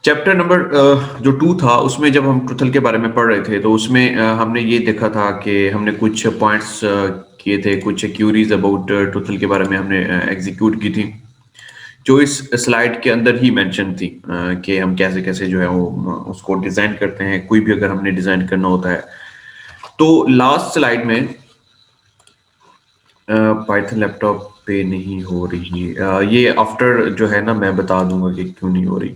Chapter number जो 2 था उसमें जब हम ट्रुथल के बारे में पढ़ रहे थे तो उसमें हमने ये देखा था कि हमने कुछ पॉइंट्स किए थे, कुछ क्यूरीज अबाउट ट्रुथल के बारे में हमने एग्जीक्यूट की थी, जो इस स्लाइड के अंदर ही मेंशन थी कि हम कैसे कैसे जो है वो उसको डिजाइन करते हैं, कोई भी अगर हमने डिजाइन करना होता है। तो लास्ट स्लाइड में पाइथन लैपटॉप पे नहीं हो रही है, ये आफ्टर जो है ना मैं बता दूंगा कि क्यों नहीं हो रही।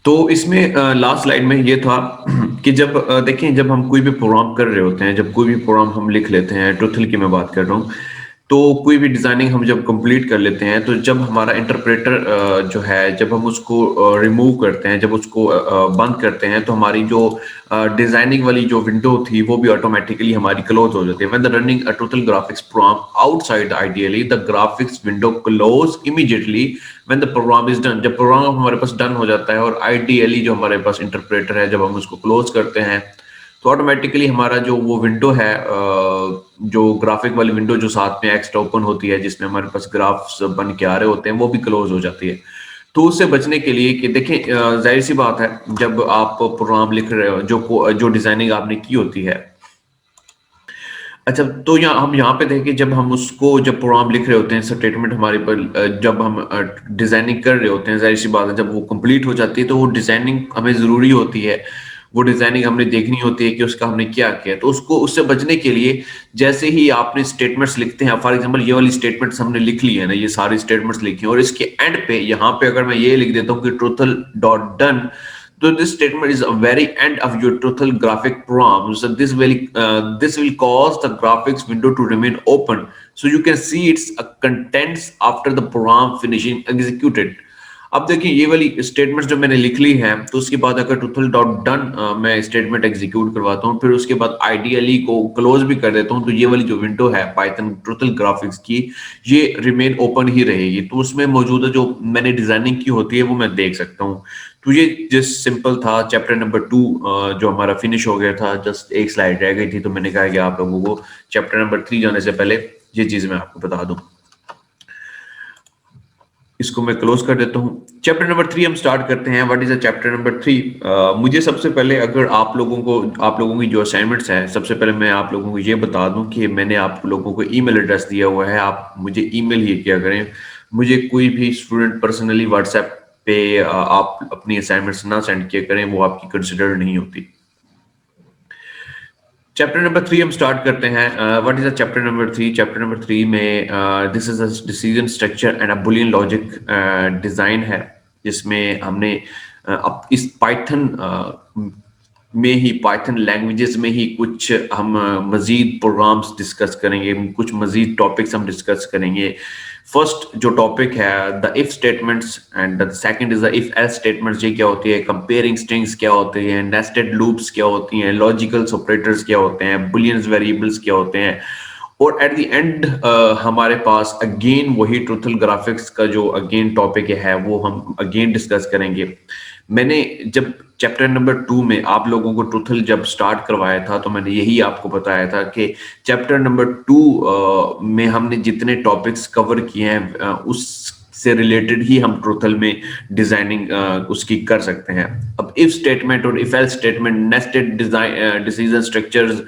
तो इसमें लास्ट स्लाइड में ये था कि जब देखें, जब हम कोई भी प्रोग्राम कर रहे होते हैं, जब कोई भी प्रोग्राम हम लिख लेते हैं, ट्रुथल की मैं बात कर रहा हूँ, तो कोई भी डिजाइनिंग हम जब कंप्लीट कर लेते हैं तो जब हमारा इंटरप्रेटर जो है, जब हम उसको रिमूव करते हैं, जब उसको बंद करते हैं, तो हमारी जो डिजाइनिंग वाली जो विंडो थी वो भी ऑटोमेटिकली हमारी क्लोज हो जाती है। When the running a total graphics program outside ideally the graphics window close immediately when the program is done. जब प्रोग्राम हमारे पास डन हो जाता है और आइडियली जो हमारे पास इंटरप्रेटर है, जब हम उसको क्लोज करते हैं तो ऑटोमेटिकली हमारा जो वो विंडो है, जो ग्राफिक वाली विंडो जो साथ में एक्स्ट्रा ओपन होती है, जिसमें हमारे पास ग्राफ्स बन के आ रहे होते हैं, वो भी क्लोज हो जाती है। तो उससे बचने के लिए कि देखें, जाहिर सी बात है, जब आप प्रोग्राम लिख रहे हो, जो डिजाइनिंग आपने की होती है, अच्छा, तो हम यहाँ पे देखें, जब हम उसको, जब प्रोग्राम लिख रहे होते हैं, स्टेटमेंट हमारे पर जब हम डिजाइनिंग कर रहे होते हैं, जाहिर सी बात है, जब वो कंप्लीट हो जाती है तो वो डिजाइनिंग हमें जरूरी होती है। वो डिजाइनिंग हमने देखनी होती है कि उसका हमने क्या किया। तो उसको, उससे बचने के लिए, जैसे ही आपने स्टेटमेंट्स लिखते हैं, फॉर एग्जांपल ये वाली स्टेटमेंट्स हमने लिख ली है ना, ये सारी स्टेटमेंट्स लिखी हैं, और इसके एंड पे यहाँ पे अगर मैं ये लिख देता हूँ कि truthful dot done, so this statement is a very end of your total graphic program. So this will cause the graphics window to remain open, so you can see its contents after the program finishing executed. अब देखिए, ये वाली statement जो मैंने लिख ली है, तो उसके बाद अगर टोटल डॉट डन मैं स्टेटमेंट एग्जीक्यूट करवाता हूँ, फिर उसके बाद आइडियली को क्लोज भी कर देता हूँ, तो ये वाली जो विंडो है पाइथन टोटल ग्राफिक्स की, ये रिमेन ओपन ही रहेगी। तो उसमें मौजूदा जो मैंने डिजाइनिंग की होती है वो मैं देख सकता हूँ। तो ये जस्ट सिंपल था चैप्टर नंबर 2, जो हमारा फिनिश हो गया था। जस्ट एक स्लाइड रह गई थी, तो मैंने कहा कि आप लोगों को चैप्टर नंबर 3 जाने से पहले ये चीज मैं आपको बता दूं। इसको मैं क्लोज कर देता हूँ। चैप्टर नंबर 3 हम स्टार्ट करते हैं। What is a chapter number 3? मुझे सबसे पहले, अगर आप लोगों की जो असाइनमेंट्स हैं, सबसे पहले मैं आप लोगों को ये बता दूं कि मैंने आप लोगों को ईमेल एड्रेस दिया हुआ है। आप मुझे ईमेल ही किया करें। मुझे कोई भी स्टूडेंट पर्सनली व्हाट्सएप पे आप अपनी असाइनमेंट्स ना सेंड किया करें, वो आपकी कंसिडर नहीं होती। चैप्टर नंबर 3 हम स्टार्ट करते हैं। What is the chapter number 3? Chapter number 3 में this is a decision structure and a Boolean logic design है, जिसमें हमने अब इस पाइथन में ही, पाइथन लैंग्वेजेस में ही कुछ हम मजीद प्रोग्राम्स डिस्कस करेंगे, कुछ मजीद टॉपिक्स हम डिस्कस करेंगे। फर्स्ट जो टॉपिक है, the if statements, and the second is the if else statements. ये क्या होती है? कंपेयरिंग स्ट्रिंग्स क्या होती है? नेस्टेड लूप्स क्या होती हैं? लॉजिकल ऑपरेटर्स क्या होते हैं? बुलियंस वेरिएबल्स क्या होते हैं? और एट द एंड हमारे पास अगेन वही ट्रुथल ग्राफिक्स का जो अगेन टॉपिक है, वो हम अगेन डिस्कस करेंगे। मैंने जब चैप्टर नंबर 2 में आप लोगों को ट्रुथल जब स्टार्ट करवाया था, तो मैंने यही आपको बताया था कि चैप्टर नंबर 2 में हमने जितने टॉपिक्स कवर किए हैं, उस से रिलेटेड ही हम ट्रुथल में डिजाइनिंग उसकी कर सकते हैं। अब इफ स्टेटमेंट और if else statement, nested design decision structures,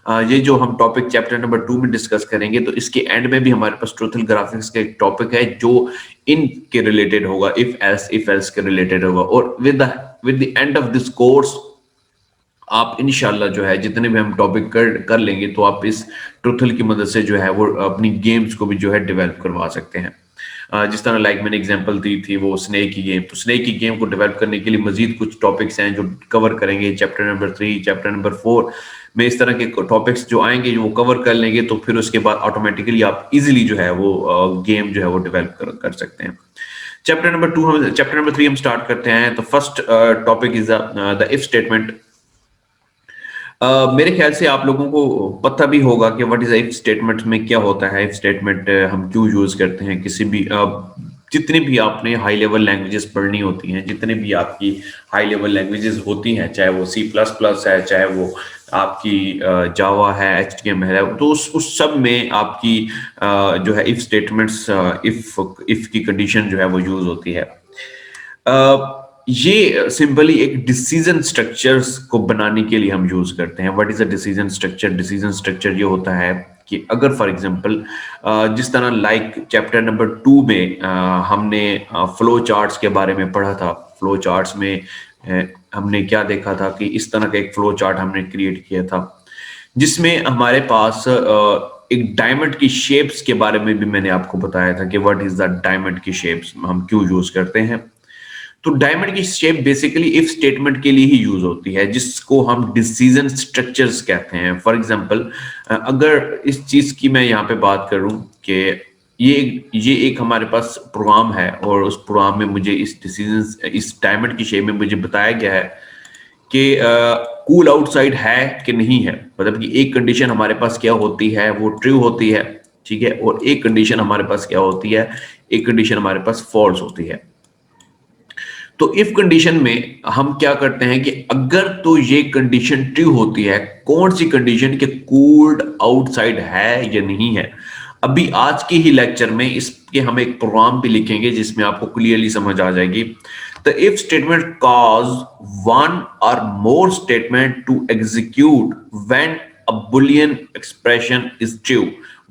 ये जो हम टॉपिक चैप्टर नंबर 2 में डिस्कस करेंगे, तो इसके एंड में भी हमारे पास ट्रुथल ग्राफिक्स का एक टॉपिक है जो इन के रिलेटेड होगा, इफ एल्स के रिलेटेड होगा। और with the end of this course आप इंशाल्लाह जो है, जितने भी हम टॉपिक कर लेंगे, तो आप इस ट्रुथल की मदद से जो है वो अपनी गेम्स को भी जो है डेवलप करवा सकते हैं। जिस तरह लाइक मैंने एग्जांपल दी थी वो स्नेक की गेम, तो स्नेक की गेम को डेवलप करने के लिए मजीद कुछ टॉपिक्स हैं जो कवर करेंगे चैप्टर नंबर 3, चैप्टर नंबर 4 में। इस तरह के टॉपिक्स जो आएंगे, जो वो कवर कर लेंगे, तो फिर उसके बाद ऑटोमेटिकली आप इजीली जो है वो गेम जो है वो डेवलप कर सकते हैं। चैप्टर नंबर 3 हम स्टार्ट करते हैं। तो first topic is the if statement. मेरे ख्याल से आप लोगों को पता भी होगा कि व्हाट इज इफ स्टेटमेंट में क्या होता है। इफ स्टेटमेंट हम क्यों यूज करते हैं किसी भी जितने भी आपने हाई लेवल लैंग्वेजेस पढ़नी होती हैं, जितने भी आपकी हाई लेवल लैंग्वेजेस होती हैं, चाहे वो सी प्लस प्लस है, चाहे वो आपकी जावा है, HTML है, तो उस सब में आपकी जो है इफ स्टेटमेंट्स, इफ की कंडीशन जो है वो यूज होती है। ये सिंपली एक डिसीजन स्ट्रक्चर्स को बनाने के लिए हम यूज करते हैं। What is a decision structure? Decision structure ये होता है कि अगर फॉर एग्जांपल जिस तरह लाइक चैप्टर नंबर 2 में हमने फ्लो चार्ट्स के बारे में पढ़ा था। फ्लो चार्ट्स में हमने क्या देखा था कि इस तरह का एक फ्लो चार्ट हमने क्रिएट किया था, जिसमें हमारे पास एक डायमंड की शेप्स के बारे में भी मैंने आपको बताया था कि व्हाट इज द डायमंड की शेप्स, हम क्यों यूज करते हैं। तो डायमंड की शेप बेसिकली इफ स्टेटमेंट के लिए ही यूज होती है, जिसको हम डिसीजन स्ट्रक्चर्स कहते हैं। फॉर एग्जांपल अगर इस चीज की मैं यहाँ पे बात करूं कि ये एक हमारे पास प्रोग्राम है और उस प्रोग्राम में मुझे इस डायमंड की शेप में मुझे बताया गया है कि कूल आउटसाइड है कि नहीं है। मतलब कि एक कंडीशन हमारे पास क्या होती है, वो ट्रू होती है, ठीक है, और एक कंडीशन हमारे पास क्या होती है, एक कंडीशन हमारे पास फॉल्स होती है। तो इफ कंडीशन में हम क्या करते हैं कि अगर तो ये कंडीशन ट्रू होती है, कौन सी कंडीशन के कूल्ड आउटसाइड है या नहीं है। अभी आज के ही लेक्चर में इसके हम एक प्रोग्राम भी लिखेंगे जिसमें आपको क्लियरली समझ आ जाएगी। The if statement cause one or more statement to execute when a Boolean expression is true.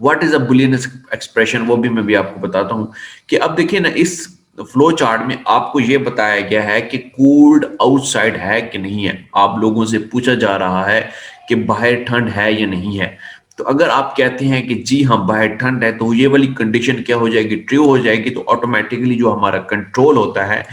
What is a Boolean expression, वो भी मैं भी आपको बताता हूं कि अब देखिए ना, इस फ्लो चार्ट में आपको यह बताया गया है कि कोल्ड आउटसाइड है कि नहीं है। आप लोगों से पूछा जा रहा है कि बाहर ठंड है या नहीं है। तो अगर आप कहते हैं कि जी हाँ बाहर ठंड है, तो ये वाली कंडीशन क्या हो जाएगी, ट्रू हो जाएगी। तो ऑटोमेटिकली जो हमारा कंट्रोल होता है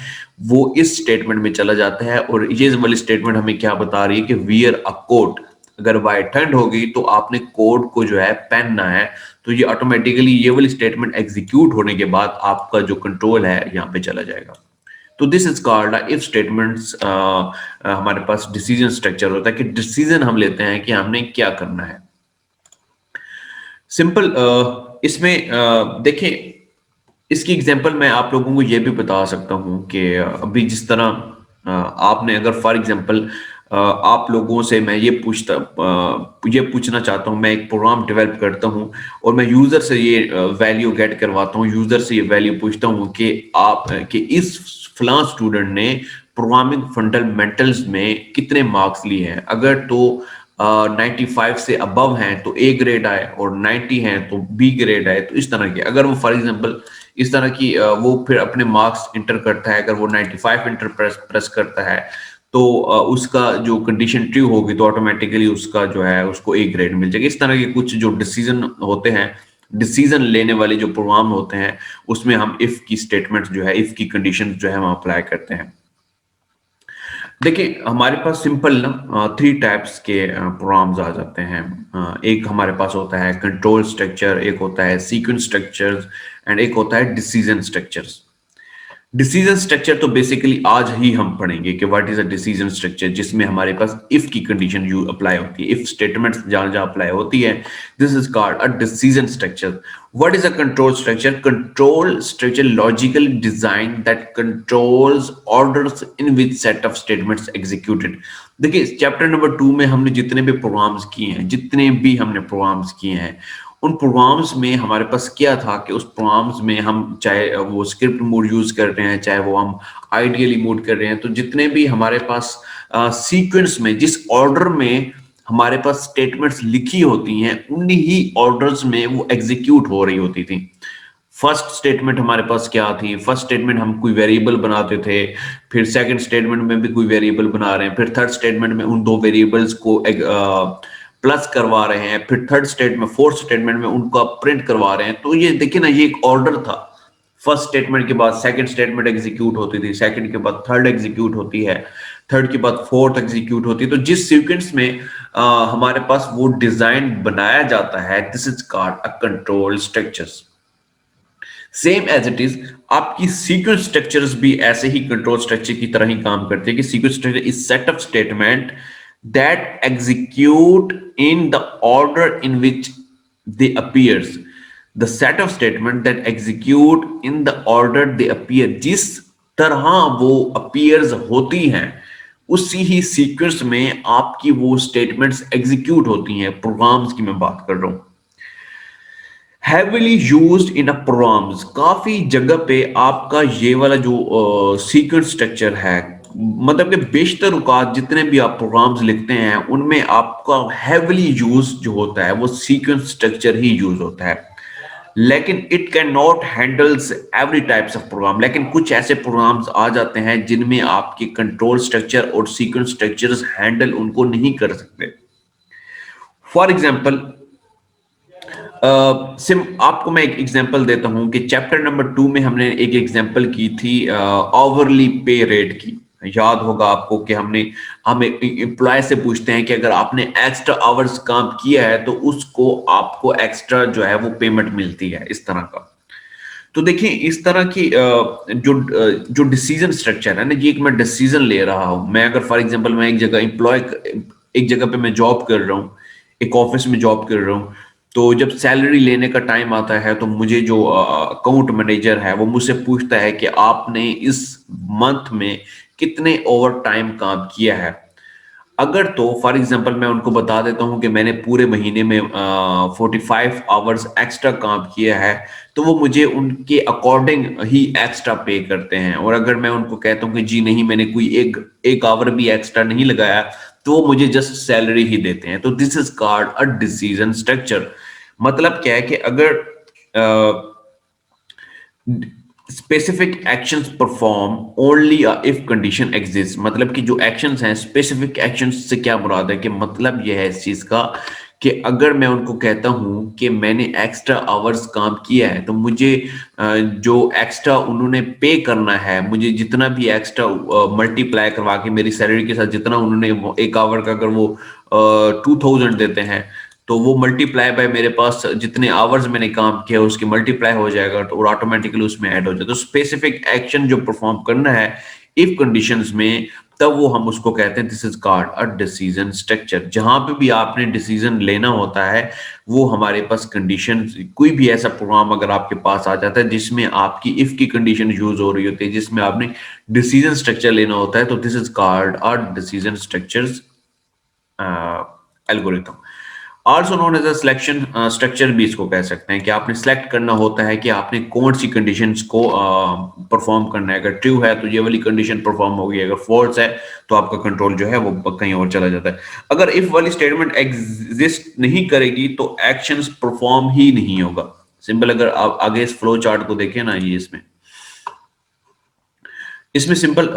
वो इस स्टेटमेंट में चला जाता है, और ये वाली स्टेटमेंट हमें क्या बता रही है कि वियर अ कोट। अगर बाहर ठंड होगी तो आपने कोट को जो है पहनना है। तो ये ऑटोमेटिकली ये वाली स्टेटमेंट एग्जीक्यूट होने के बाद आपका जो कंट्रोल है यहाँ पे चला जाएगा। तो this is called if statements. हमारे पास डिसीजन स्ट्रक्चर होता है कि डिसीजन हम लेते हैं कि हमने क्या करना है। सिंपल इसमें देखें, इसकी एग्जांपल मैं आप लोगों को ये भी बता सकता हूं कि अभी जिस तरह आपने अगर फॉर एग्जांपल आप लोगों से मैं ये पूछना चाहता हूं, मैं एक प्रोग्राम डेवलप करता हूं और मैं यूजर से ये वैल्यू गेट करवाता हूं, यूजर से ये वैल्यू पूछता हूं कि इस फलां स्टूडेंट ने प्रोग्रामिंग फंडामेंटल्स में कितने मार्क्स लिए हैं। अगर तो 95 से अबव हैं तो ए ग्रेड आए, और 90 हैं तो बी ग्रेड आए। तो इस तरह के अगर वो फॉर एग्जांपल इस तरह की वो फिर अपने मार्क्स इंटर करता है, अगर वो 95 इंटर प्रेस करता है तो उसका जो कंडीशन ट्रू होगी तो ऑटोमेटिकली उसका जो है उसको ए ग्रेड मिल जाएगा। इस तरह के कुछ जो डिसीजन होते हैं, डिसीजन लेने वाले जो प्रोग्राम होते हैं, उसमें हम इफ की स्टेटमेंट जो है, इफ की कंडीशन जो है हम अप्लाई करते हैं। देखिए हमारे पास सिंपल ना 3 टाइप्स के प्रोग्राम्स आ जाते हैं। एक हमारे पास होता है कंट्रोल स्ट्रक्चर, एक होता है सीक्वेंस स्ट्रक्चर्स, एंड एक होता है डिसीजन स्ट्रक्चर्स। डिसीजन स्ट्रक्चर तो बेसिकली आज ही हम पढ़ेंगे कि what is a decision structure, जिसमें हमारे पास इफ की कंडीशन यू अप्लाई होती है, इफ स्टेटमेंट जहां जहां अप्लाई होती है, this is called a decision structure. What is a control structure? Control structure logically design that controls orders in which set of statements executed. देखिए chapter number 2 में हमने जितने भी प्रोग्राम्स किए हैं, उन प्रोग्राम्स में हमारे पास क्या था कि उस प्रोग्राम्स में हम चाहे वो स्क्रिप्ट मोड यूज कर रहे हैं, चाहे वो हम आइडियली मोड कर रहे हैं, तो जितने भी हमारे पास सीक्वेंस में जिस ऑर्डर में हमारे पास स्टेटमेंट्स लिखी होती हैं, उन्हीं ही ऑर्डर्स में वो एग्जीक्यूट हो रही होती थी। फर्स्ट स्टेटमेंट हमारे पास क्या थी? फर्स्ट स्टेटमेंट हम कोई वेरिएबल बनाते थे, फिर सेकंड स्टेटमेंट में भी कोई वेरिएबल बना रहे हैं, फिर थर्ड स्टेटमेंट में उन दो वेरिएबल्स को प्लस करवा रहे हैं, फिर फोर्थ स्टेटमेंट में उनको प्रिंट करवा रहे हैं। तो ये देखिए ना, ये एक ऑर्डर था। फर्स्ट स्टेटमेंट के बाद सेकंड स्टेटमेंट एग्जीक्यूट होती थी, सेकंड के बाद थर्ड एग्जीक्यूट होती है, थर्ड के बाद फोर्थ एग्जीक्यूट होती है। तो जिस सीक्वेंस में हमारे पास वो डिजाइन बनाया जाता है, this is called a control structures. Same as it is आपकी सीक्वेंस स्ट्रक्चर्स भी ऐसे ही कंट्रोल स्ट्रक्चर की तरह ही काम करते हैं कि sequence structure is set of statement that execute in the order in which they appears। The set of statement that execute in the order they appear, जिस तरह वो अपीयर्स होती हैं उसी ही सीक्वेंस में आपकी वो स्टेटमेंट्स एग्जीक्यूट होती हैं। प्रोग्राम्स की मैं बात कर रहा हूं। Heavily used in a programs, काफी जगह पे आपका ये वाला जो सीक्वेंस स्ट्रक्चर है, मतलब कि बेशतर औकात जितने भी आप प्रोग्राम्स लिखते हैं उनमें आपका हैविली यूज जो होता है वो सीक्वेंस स्ट्रक्चर ही यूज होता है। लेकिन it can not handles every types of program, लेकिन कुछ ऐसे प्रोग्राम्स आ जाते हैं जिनमें आपके कंट्रोल स्ट्रक्चर और सीक्वेंस स्ट्रक्चर्स हैंडल उनको नहीं कर सकते। फॉर एग्जाम्पल, सिम आपको मैं एक एग्जांपल देता हूं कि चैप्टर नंबर 2 में हमने एक एग्जांपल की थी आवरली पे रेट की। याद होगा आपको कि हम एम्प्लॉय से पूछते हैं कि अगर आपने एक्स्ट्रा आवर्स काम किया है तो उसको आपको एक्स्ट्रा जो है वो पेमेंट मिलती है, इस तरह का। तो देखिए इस तरह की जो डिसीजन स्ट्रक्चर है ना, ये एक मैं डिसीजन ले रहा हूं। मैं अगर फॉर एग्जांपल मैं एक जगह पे मैं जॉब कर रहा हूं, एक ऑफिस में जॉब कर रहा हूं, तो जब सैलरी लेने का टाइम आता है तो मुझे जो अकाउंट मैनेजर है वो मुझसे पूछता है कि आपने इस मंथ में कितने ओवर टाइम काम किया है। अगर तो फॉर एग्जांपल मैं उनको बता देता हूं कि मैंने पूरे महीने में 45 आवर्स एक्स्ट्रा काम किया है, तो वो मुझे उनके अकॉर्डिंग ही एक्स्ट्रा पे करते हैं। और अगर मैं उनको कहता हूं कि जी नहीं, मैंने कोई एक एक आवर भी एक्स्ट्रा नहीं लगाया, तो वो मुझे जस्ट सैलरी ही देते हैं। तो this is called a decision structure. मतलब क्या है कि अगर specific actions perform only if condition exist, मतलब कि जो एक्शंस हैं, स्पेसिफिक एक्शंस से क्या मुराद है कि मतलब यह है इस चीज का कि अगर मैं उनको कहता हूं कि मैंने एक्स्ट्रा आवर्स काम किया है तो मुझे जो एक्स्ट्रा उन्होंने पे करना है, मुझे जितना भी एक्स्ट्रा मल्टीप्लाई करवा के मेरी सैलरी के साथ जितना उन्होंने एक आवर का, अगर वो 2000 देते हैं, तो वो मल्टीप्लाई बाय मेरे पास जितने आवर्स मैंने काम किया उसकी मल्टीप्लाई हो जाएगा, तो ऑटोमेटिकली उसमें ऐड हो जाएगा। तो स्पेसिफिक एक्शन जो परफॉर्म करना है इफ कंडीशंस में, तब वो हम उसको कहते हैं this is called a decision structure. जहां पे भी आपने डिसीजन लेना होता है वो हमारे पास कंडीशन, कोई भी ऐसा प्रोग्राम अगर आपके पास आ जाता है जिसमें आपकी इफ की कंडीशन यूज हो रही होती है, जिसमें आपने डिसीजन स्ट्रक्चर लेना होता है, तो this is called a decision structures algorithm. Also known as a selection structure भी इसको कह सकते हैं कि आपने सेलेक्ट करना होता है कि आपने कौन सी कंडीशंस को परफॉर्म करना है। अगर ट्रू है तो ये वाली कंडीशन परफॉर्म होगी, अगर फॉल्स है तो आपका कंट्रोल जो है वो कहीं और चला जाता है। अगर इफ वाली स्टेटमेंट एग्जिस्ट नहीं करेगी तो एक्शंस परफॉर्म ही नहीं होगा। सिंपल, अगर आप आगे इस फ्लो चार्ट को देखें ना, ये इसमें इसमें सिंपल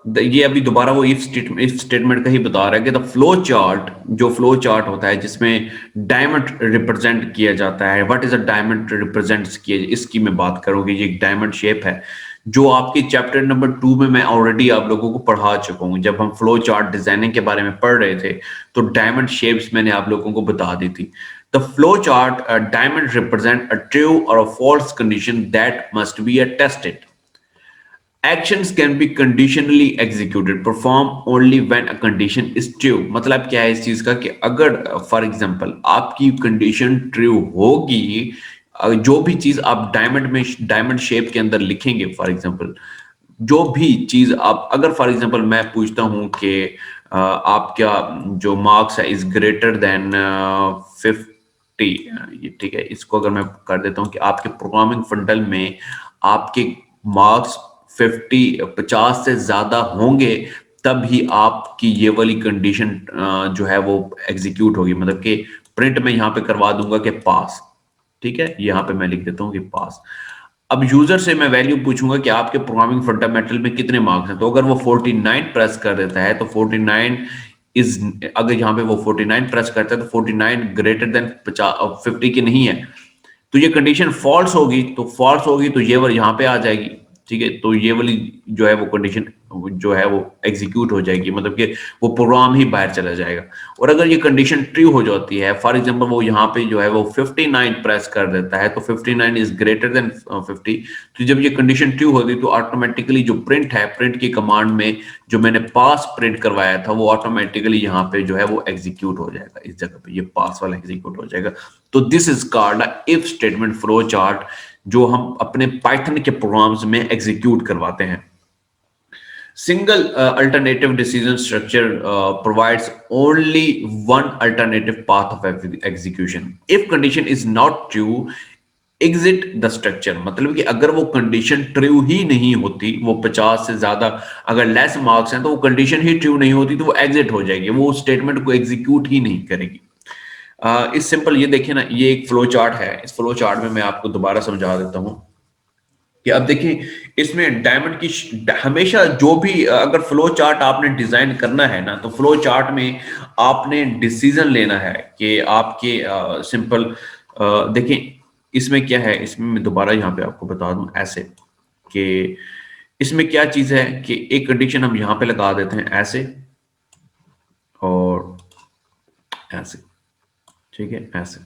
ये अभी दोबारा वो इफ स्टेटमेंट का ही बता रहा है कि द फ्लो चार्ट, जो फ्लो चार्ट होता है जिसमें डायमंड रिप्रेजेंट किया जाता है। What is a diamond represents किया, इसकी मैं बात करूंगी। ये एक डायमंड शेप है जो आपके चैप्टर नंबर 2 में मैं ऑलरेडी आप लोगों को पढ़ा चुका हूँ। जब हम फ्लो चार्ट डिजाइनिंग के बारे में पढ़ रहे थे तो डायमंड शेप्स मैंने आप लोगों को बता दी थी। The flow chart diamond represent a true or a false condition that must be tested. Actions can be conditionally executed, perform only when a condition is true। मतलब क्या है इस चीज का कि अगर फॉर एग्जांपल आपकी कंडीशन ट्रू होगी, जो भी चीज आप डायमंड शेप के अंदर लिखेंगे, फॉर एग्जांपल जो भी चीज आप, अगर फॉर एग्जांपल मैं पूछता हूं कि आपका जो मार्क्स है इज ग्रेटर देन 50, ये ठीक है, इसको अगर मैं कर देता हूं कि आपके प्रोग्रामिंग फंडल में आपके मार्क्स 50 से ज्यादा होंगे, तब ही आपकी ये वाली कंडीशन जो है वो एग्जीक्यूट होगी। मतलब कि प्रिंट में यहां पे करवा दूंगा कि पास, ठीक है, यहां पे मैं लिख देता हूं कि पास। अब यूजर से मैं वैल्यू पूछूंगा कि आपके प्रोग्रामिंग फंडामेंटल में कितने मार्क्स हैं, तो अगर वो 49 प्रेस कर देता है तो 49 इज, अगर यहाँ पे वो 49 प्रेस करता है तो 49 ग्रेटर देन 50 की नहीं है, तो ये कंडीशन फॉल्स होगी। तो फॉल्स होगी तो ये यहाँ पे आ जाएगी। ठीक है, तो ये वाली जो है वो कंडीशन जो है वो एग्जीक्यूट हो जाएगी, मतलब कि वो प्रोग्राम ही बाहर चला जाएगा। और अगर ये कंडीशन ट्रू हो जाती है, फॉर एग्जांपल वो यहाँ पे जो है वो 59 प्रेस कर देता है, तो 59 इज ग्रेटर देन 50, तो जब ये कंडीशन ट्रू होगी तो ऑटोमेटिकली जो प्रिंट है, प्रिंट की कमांड में जो मैंने पास प्रिंट करवाया था वो ऑटोमेटिकली यहाँ पे जो है वो एग्जीक्यूट हो जाएगा, इस जगह पे ये पास वाला एग्जीक्यूट हो जाएगा। तो this is called if statement flow chart, जो हम अपने पाइथन के प्रोग्राम्स में एग्जीक्यूट करवाते हैं। Single alternative decision structure provides only one alternative path of execution. If condition is not true, exit the structure। मतलब कि अगर वो कंडीशन ट्रू ही नहीं होती, वो 50 से ज्यादा अगर लेस मार्क्स हैं तो वो कंडीशन ही ट्रू नहीं होती तो वो एग्जिट हो जाएगी, वो स्टेटमेंट को एग्जीक्यूट ही नहीं करेगी। इस सिंपल ये देखिए ना, ये एक फ्लो चार्ट है, इस फ्लो चार्ट में मैं आपको दोबारा समझा देता हूँ कि अब देखिए इसमें डायमंड की हमेशा जो भी अगर फ्लो चार्ट आपने डिजाइन करना है ना, तो फ्लो चार्ट में आपने डिसीजन लेना है कि आपके सिंपल देखिए इसमें क्या है, इसमें मैं दोबारा यहाँ पे आपको बता दूं ऐसे कि इसमें क्या चीज है कि एक कंडीशन हम यहाँ पे लगा देते हैं ऐसे और ऐसे, ठीक है, ऐसे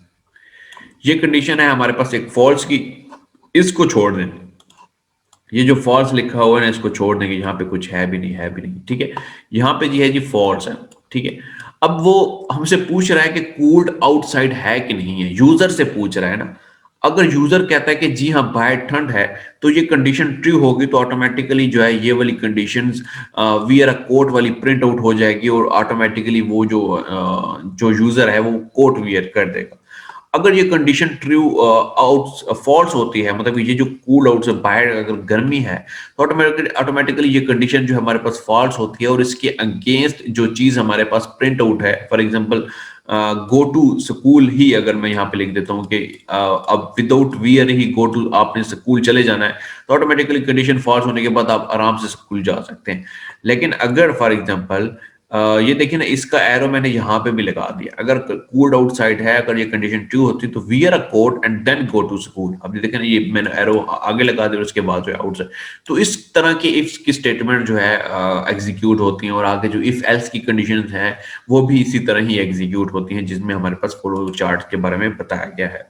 ये कंडीशन है हमारे पास एक फॉल्स की, इसको छोड़ दें, ये जो फॉल्स लिखा हुआ है ना इसको छोड़ देंगे, यहाँ पे कुछ है भी नहीं, है भी नहीं, ठीक है, यहाँ पे जी है जी फॉल्स है, ठीक है। अब वो हमसे पूछ रहा है कि कूल्ड आउटसाइड है कि नहीं है, यूजर से पूछ रहा है ना। अगर यूजर कहता है कि जी हाँ बाहर ठंड है, तो ये कंडीशन ट्रू होगी, तो ऑटोमेटिकली जो है ये वाली कंडीशंस वियर अ कोट वाली प्रिंट आउट हो जाएगी और ऑटोमेटिकली वो जो यूजर है वो कोट वियर कर देगा। अगर ये कंडीशन ट्रू आउट फॉल्स होती है, मतलब ये जो कूल आउट से बाहर अगर गर्मी है, तो ऑटोमेटिकली ये कंडीशन जो हमारे पास फॉल्स होती है और इसके अगेंस्ट जो चीज हमारे पास प्रिंट आउट है, for example go to school ही अगर मैं यहाँ पे लिख देता हूँ कि अब without where he go to, आपने स्कूल चले जाना है, तो ऑटोमेटिकली कंडीशन फॉल्स होने के बाद आप आराम से स्कूल जा सकते हैं। लेकिन अगर फॉर एग्जांपल ये देखिए ना, इसका एरो मैंने यहाँ पे भी लगा दिया, अगर कूल्ड आउटसाइड है, अगर ये कंडीशन ट्रू होती तो wear a coat and then go to school. अब ये देखें ना, ये मैंने एरो आगे लगा दिया उसके बाद जो है आउटसाइड। तो इस तरह की इफ की स्टेटमेंट जो है एग्जीक्यूट होती हैं, और आगे जो इफ एल्स की कंडीशन है वो भी इसी तरह ही एग्जीक्यूट होती हैं, जिसमें हमारे पास फ्लो चार्ट के बारे में बताया गया है।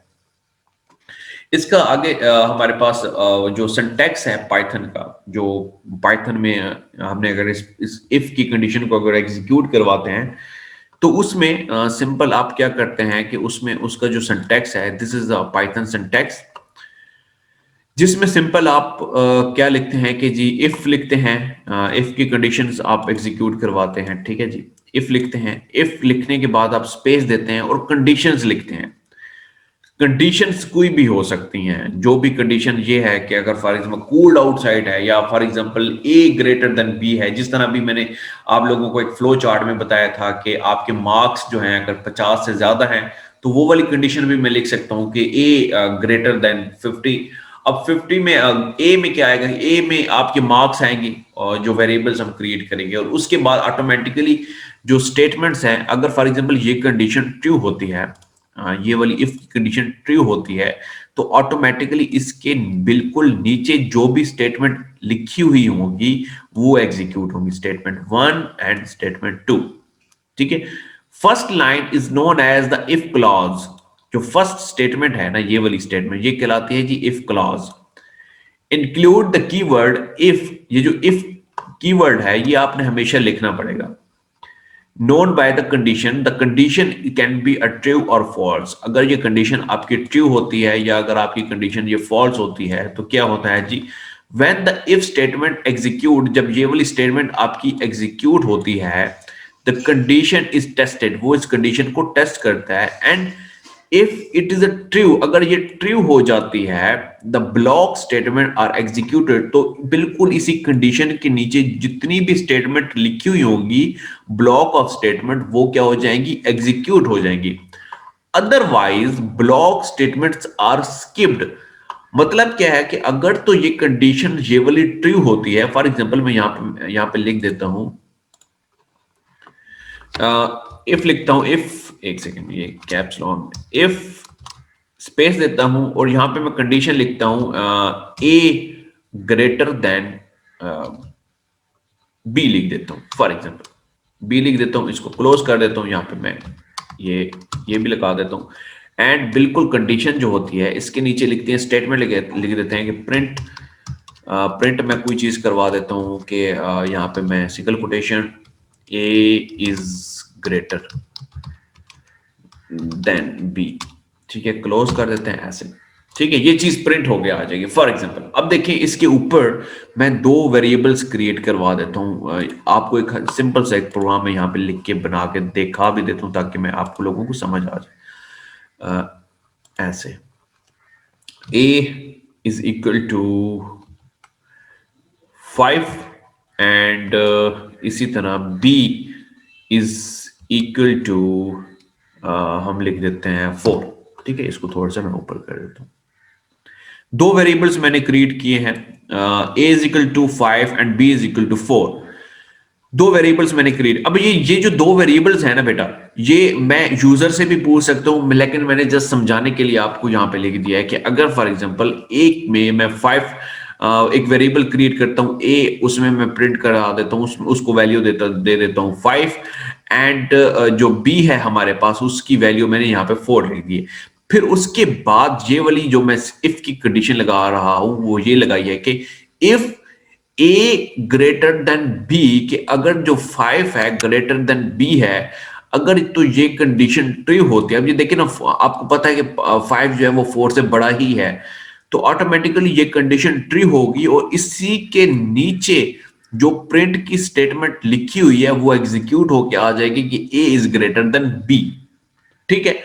इसका आगे हमारे पास जो सिंटैक्स है पाइथन का, जो पाइथन में हमने अगर इस इफ की कंडीशन को अगर एग्जीक्यूट करवाते हैं, तो उसमें सिंपल आप क्या करते हैं कि उसमें उसका जो सिंटैक्स है, this is a Python syntax, जिसमें सिंपल आप क्या लिखते हैं कि जी इफ लिखते हैं, इफ की कंडीशंस आप एग्जीक्यूट करवाते हैं, ठीक है जी, इफ लिखते हैं, इफ लिखने के बाद आप स्पेस देते हैं और कंडीशंस लिखते हैं। कंडीशंस कोई भी हो सकती हैं, जो भी कंडीशन ये है कि अगर फॉर एग्जांपल कूल्ड आउटसाइड है, या for example A greater than B है, जिस तरह भी मैंने आप लोगों को एक फ्लो चार्ट में बताया था कि आपके मार्क्स जो हैं अगर 50 से ज्यादा हैं, तो वो वाली कंडीशन भी मैं लिख सकता हूं कि ए ग्रेटर देन 50। अब 50 में ए में क्या आएगा, ए में आपके मार्क्स आएंगे और जो वेरिएबल्स हम क्रिएट करेंगे, और उसके बाद ऑटोमेटिकली जो स्टेटमेंट्स हैं, अगर फॉर एग्जांपल ये कंडीशन ट्रू होती है, ये वाली इफ कंडीशन ट्रू होती है, तो ऑटोमेटिकली इसके बिल्कुल नीचे जो भी स्टेटमेंट लिखी हुई होगी वो एग्जीक्यूट होगी, स्टेटमेंट 1 एंड स्टेटमेंट 2, ठीक है। First line is known as the if clause. जो फर्स्ट स्टेटमेंट है ना, ये वाली स्टेटमेंट, ये कहलाती है जी if clause. Include the keyword if, ये जो इफ कीवर्ड है ये आपने हमेशा लिखना पड़ेगा। known by the condition can be a true or false। अगर ये कंडीशन आपकी ट्रू होती है या अगर आपकी कंडीशन ये फॉल्स होती है, तो क्या होता है जी, when the if statement execute, जब ये वाली स्टेटमेंट आपकी एग्जीक्यूट होती है, the condition is tested, वो इस कंडीशन को टेस्ट करता है, and if it is a true, अगर ये ट्रू हो जाती है, the block statement are executed, तो बिल्कुल इसी कंडीशन के नीचे जितनी भी स्टेटमेंट लिखी हुई होंगी, ब्लॉक ऑफ स्टेटमेंट, वो क्या हो जाएंगी, एग्जीक्यूट हो जाएंगी। Otherwise block statements are skipped. मतलब क्या है कि अगर तो ये कंडीशन ये वाली ट्रू होती है, फॉर एग्जांपल मैं यहाँ पे लिख देता हूं, इफ लिखता हूं, इफ, एक सेकेंड, ये कैप्स लॉक, इफ स्पेस देता हूं और यहां पे मैं कंडीशन लिखता हूं ए ग्रेटर देन बी लिख देता हूं, फॉर एग्जांपल बी लिख देता हूं, इसको क्लोज कर देता हूं, यहां पे मैं ये ये भी लगा देता हूं। एंड बिल्कुल कंडीशन जो होती है इसके नीचे लिखते हैं, स्टेटमेंट लिख देते हैं कि प्रिंट मैं कोई चीज करवा देता हूं कि यहाँ पे मैं single quotation A is greater than B, ठीक है, क्लोज कर देते हैं ऐसे, ठीक है, ये चीज प्रिंट हो गया आ जाएगी फॉर एग्जांपल। अब देखिए इसके ऊपर मैं दो वेरिएबल्स क्रिएट करवा देता हूं, आपको एक सिंपल सा एक प्रोग्राम में यहाँ पे लिख के बना के देखा भी देता हूं ताकि मैं आपको लोगों को समझ आ जाए। ऐसे a is equal to 5 and इसी तरह b इज इक्वल टू हम लिख देते हैं 4, ठीक है, इसको थोड़ा सा मैं ऊपर कर देता हूं। दो वेरिएबल्स मैंने क्रिएट किए हैं, a is equal to 5 and b is equal to 4। दो वेरिएबल्स मैंने क्रिएट, अब ये जो दो वेरिएबल्स है ना बेटा, ये मैं यूजर से भी पूछ सकता हूं, लेकिन मैंने जस्ट समझाने के लिए आपको यहां पे लिख दिया है कि अगर फॉर एग्जांपल एक में मैं 5 एक वेरिएबल क्रिएट करता हूं a, उसमें मैं प्रिंट करा देता हूं, उसको वैल्यू दे देता हूं 5 एंड जो b है हमारे पास उसकी वैल्यू मैंने यहाँ पे 4 लिख दी है। फिर उसके बाद ये वाली जो मैं इफ की कंडीशन लगा रहा हूं वो ये लगाई है कि if A greater than B, कि अगर जो 5 है ग्रेटर देन बी है, अगर तो ये कंडीशन ट्रू होती है। अब ये देखिए ना, आपको पता है कि 5 जो है वो 4 से बड़ा ही है, तो ऑटोमेटिकली ये कंडीशन ट्रू होगी और इसी के नीचे जो प्रिंट की स्टेटमेंट लिखी हुई है वो एग्जीक्यूट होके आ जाएगी कि ए इज ग्रेटर देन बी, ठीक है।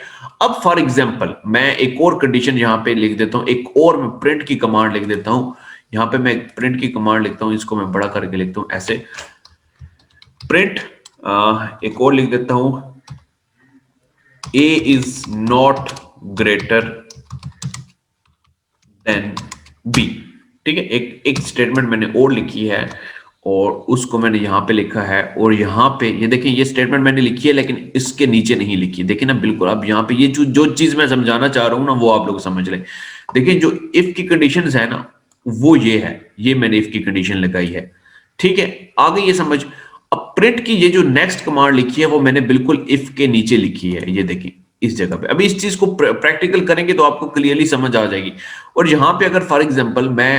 अब फॉर एग्जांपल मैं एक और कंडीशन यहां पे लिख देता हूं, एक और मैं प्रिंट की कमांड लिख देता हूं, यहां पे मैं प्रिंट की कमांड लिखता हूं, इसको मैं बड़ा करके लिखता हूं ऐसे, प्रिंट एक और लिख देता हूं, a is not greater then b, ठीक है। एक स्टेटमेंट मैंने और लिखी है और उसको मैंने यहां पे लिखा है, और यहां पे ये देखिए ये स्टेटमेंट मैंने लिखी है लेकिन इसके नीचे नहीं लिखी, देखिए ना बिल्कुल। अब यहां पे ये जो चीज मैं समझाना चाह रहा हूं ना वो आप लोग समझ लें। देखिए जो इफ की कंडीशंस है ना वो ये है, ये मैंने इफ की कंडीशन लगाई है, ठीक है, आ गई ये समझ। अब प्रिंट की ये जो नेक्स्ट कमांड लिखी है वो मैंने बिल्कुल इफ के नीचे लिखी है, ये देखिए इस जगह पे। अभी इस चीज को प्रैक्टिकल करेंगे तो आपको क्लियरली समझ आ जाएगी। और यहाँ पे अगर फॉर एग्जांपल मैं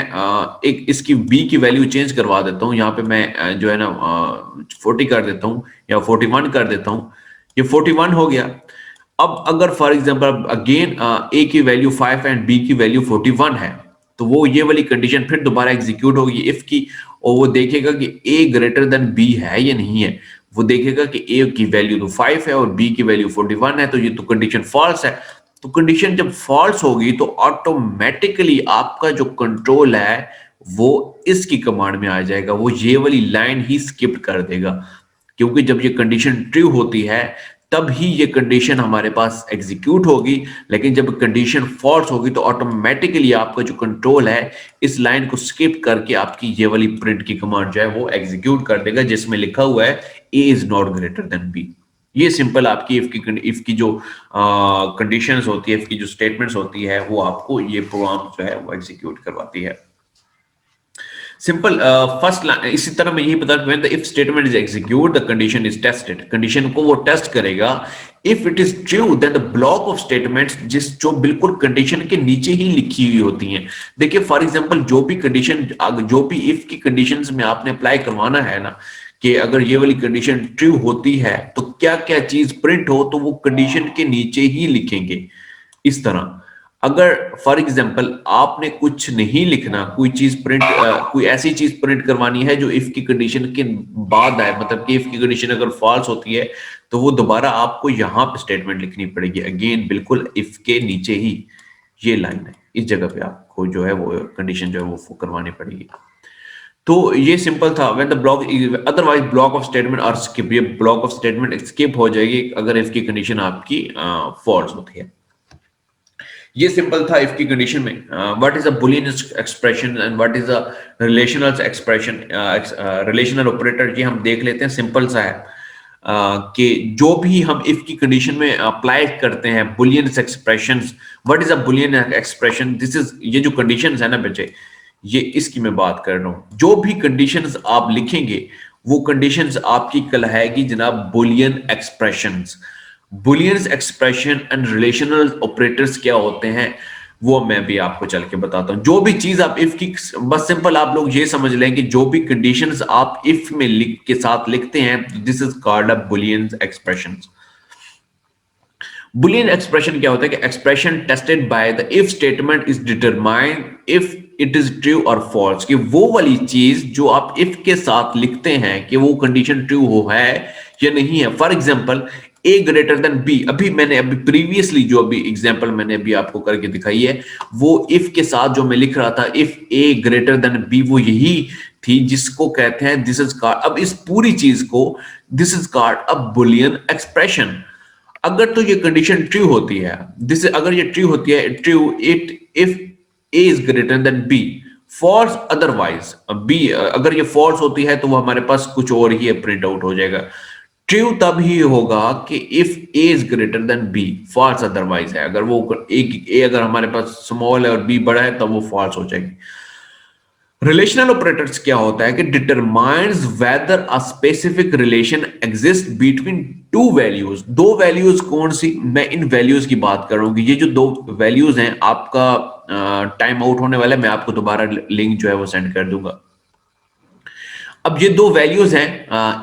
एक इसकी b की वैल्यू चेंज करवा देता हूँ, यहाँ पे मैं जो है ना 40 कर देता हूँ या 41 कर देता हूँ, ये 41 हो गया। अब अगर फॉर एग्जांपल अगेन a की वैल्यू 5 एंड b की वैल्यू 41 है, तो वो ये वाली कंडीशन फिर दोबारा एग्जीक्यूट होगी इफ की, और वो देखेगा कि a ग्रेटर देन b है या नहीं है। वो देखेगा कि a की वैल्यू तो 5 है और b की वैल्यू 41 है, तो ये तो कंडीशन फॉल्स है। तो कंडीशन जब फॉल्स होगी तो ऑटोमेटिकली आपका जो कंट्रोल है वो इसकी कमांड में आ जाएगा, वो ये वाली लाइन ही स्किप कर देगा, क्योंकि जब ये कंडीशन ट्रू होती है तब ही ये कंडीशन हमारे पास एग्जीक्यूट होगी। लेकिन जब कंडीशन फॉल्स होगी तो ऑटोमेटिकली आपका जो कंट्रोल है इस लाइन को स्किप करके आपकी ये वाली प्रिंट की कमांड जो है वो एग्जीक्यूट कर देगा जिसमें लिखा हुआ है A is not greater than B. ये सिंपल आपकी इफ की जो कंडीशंस होती है, इफ की जो स्टेटमेंट्स होती है, वो आपको ये प्रोग्राम जो है वो एग्जीक्यूट करवाती है। सिंपल फर्स्ट इसी तरह मैं यही बता when the if statement is execute the condition is tested, condition को वो टेस्ट करेगा। If it is true then the block of statements जो बिल्कुल कंडीशन के नीचे ही लिखी हुई होती हैं। देखिए फॉर एग्जांपल जो भी कंडीशन, जो भी इफ की कंडीशंस में आपने अप्लाई करवाना है ना, कि अगर ये वाली कंडीशन ट्रू होती है तो क्या क्या चीज प्रिंट हो, तो वो कंडीशन के नीचे ही लिखेंगे इस तरह। अगर फॉर एग्जांपल आपने कुछ नहीं लिखना, कोई चीज प्रिंट कोई ऐसी चीज प्रिंट करवानी है जो इफ की कंडीशन के बाद आए, मतलब कि इफ की कंडीशन अगर फॉल्स होती है तो वो दोबारा आपको यहाँ पे स्टेटमेंट लिखनी पड़ेगी, अगेन बिल्कुल इफ के नीचे ही ये लाइन है, इस जगह पे आपको जो है वो कंडीशन जो है वो करवानी पड़ेगी। तो ये सिंपल था। When the block otherwise block of statement और स्किप, ये ब्लॉक ऑफ स्टेटमेंट स्किप हो जाएगी अगर इफ की कंडीशन आपकी फॉल्स होती है। ये सिंपल था इफ की कंडीशन में। What is a Boolean expression and what is a relational expression, relational operator, ये हम देख लेते हैं। सिंपल सा है कि जो भी हम इफ की कंडीशन में अप्लाई करते हैं Boolean expressions. What is a Boolean expression? This is, ये जो कंडीशंस है ना बच्चे, ये इसकी मैं बात कर रहा हूं। जो भी कंडीशंस आप लिखेंगे वो कंडीशंस आपकी कहलाएगी जनाब Boolean expressions. Boolean expression and relational operators क्या होते हैं वो मैं भी आपको चल के बताता हूं। जो भी चीज आप इफ की, बस सिंपल आप लोग ये समझ लें कि जो भी कंडीशंस आप इफ में लिख के साथ लिखते हैं, this is called a Boolean expressions. Boolean expression क्या होता है कि expression tested by the if statement is determine if it is true और फॉल्स, कि वो वाली चीज जो आप इफ के साथ लिखते हैं कि वो कंडीशन ट्रू हो है या नहीं है। For example A greater than B, अभी प्रीवियसली जो अभी एग्जांपल मैंने अभी आपको करके दिखाई है वो इफ के साथ जो मैं लिख रहा था, if A greater than B, वो यही थी जिसको कहते हैं दिस इज कॉल्ड, अब इस पूरी चीज को this is called a Boolean expression. अगर तो ये कंडीशन ट्रू होती है, दिस अगर ये ट्रू होती है, true it if A is greater than B, false otherwise B, अगर ये फॉल्स होती है तो वो हमारे पास कुछ और ही प्रिंट आउट हो जाएगा। ट्रू तब ही होगा कि if A is greater than B, false otherwise है। अगर वो ए अगर हमारे पास स्मॉल है और बी बड़ा है तब वो फॉल्स हो जाएगी। रिलेशनल ऑपरेटर्स क्या होता है कि determines weather a specific relation exist between two values. दो वैल्यूज कौन सी, मैं इन वैल्यूज की बात कर रहा हूं कि ये जो दो वैल्यूज हैं, आपका टाइम आउट होने वाला है, मैं आपको दोबारा लिंक जो है वो सेंड कर दूंगा। अब ये दो वैल्यूज हैं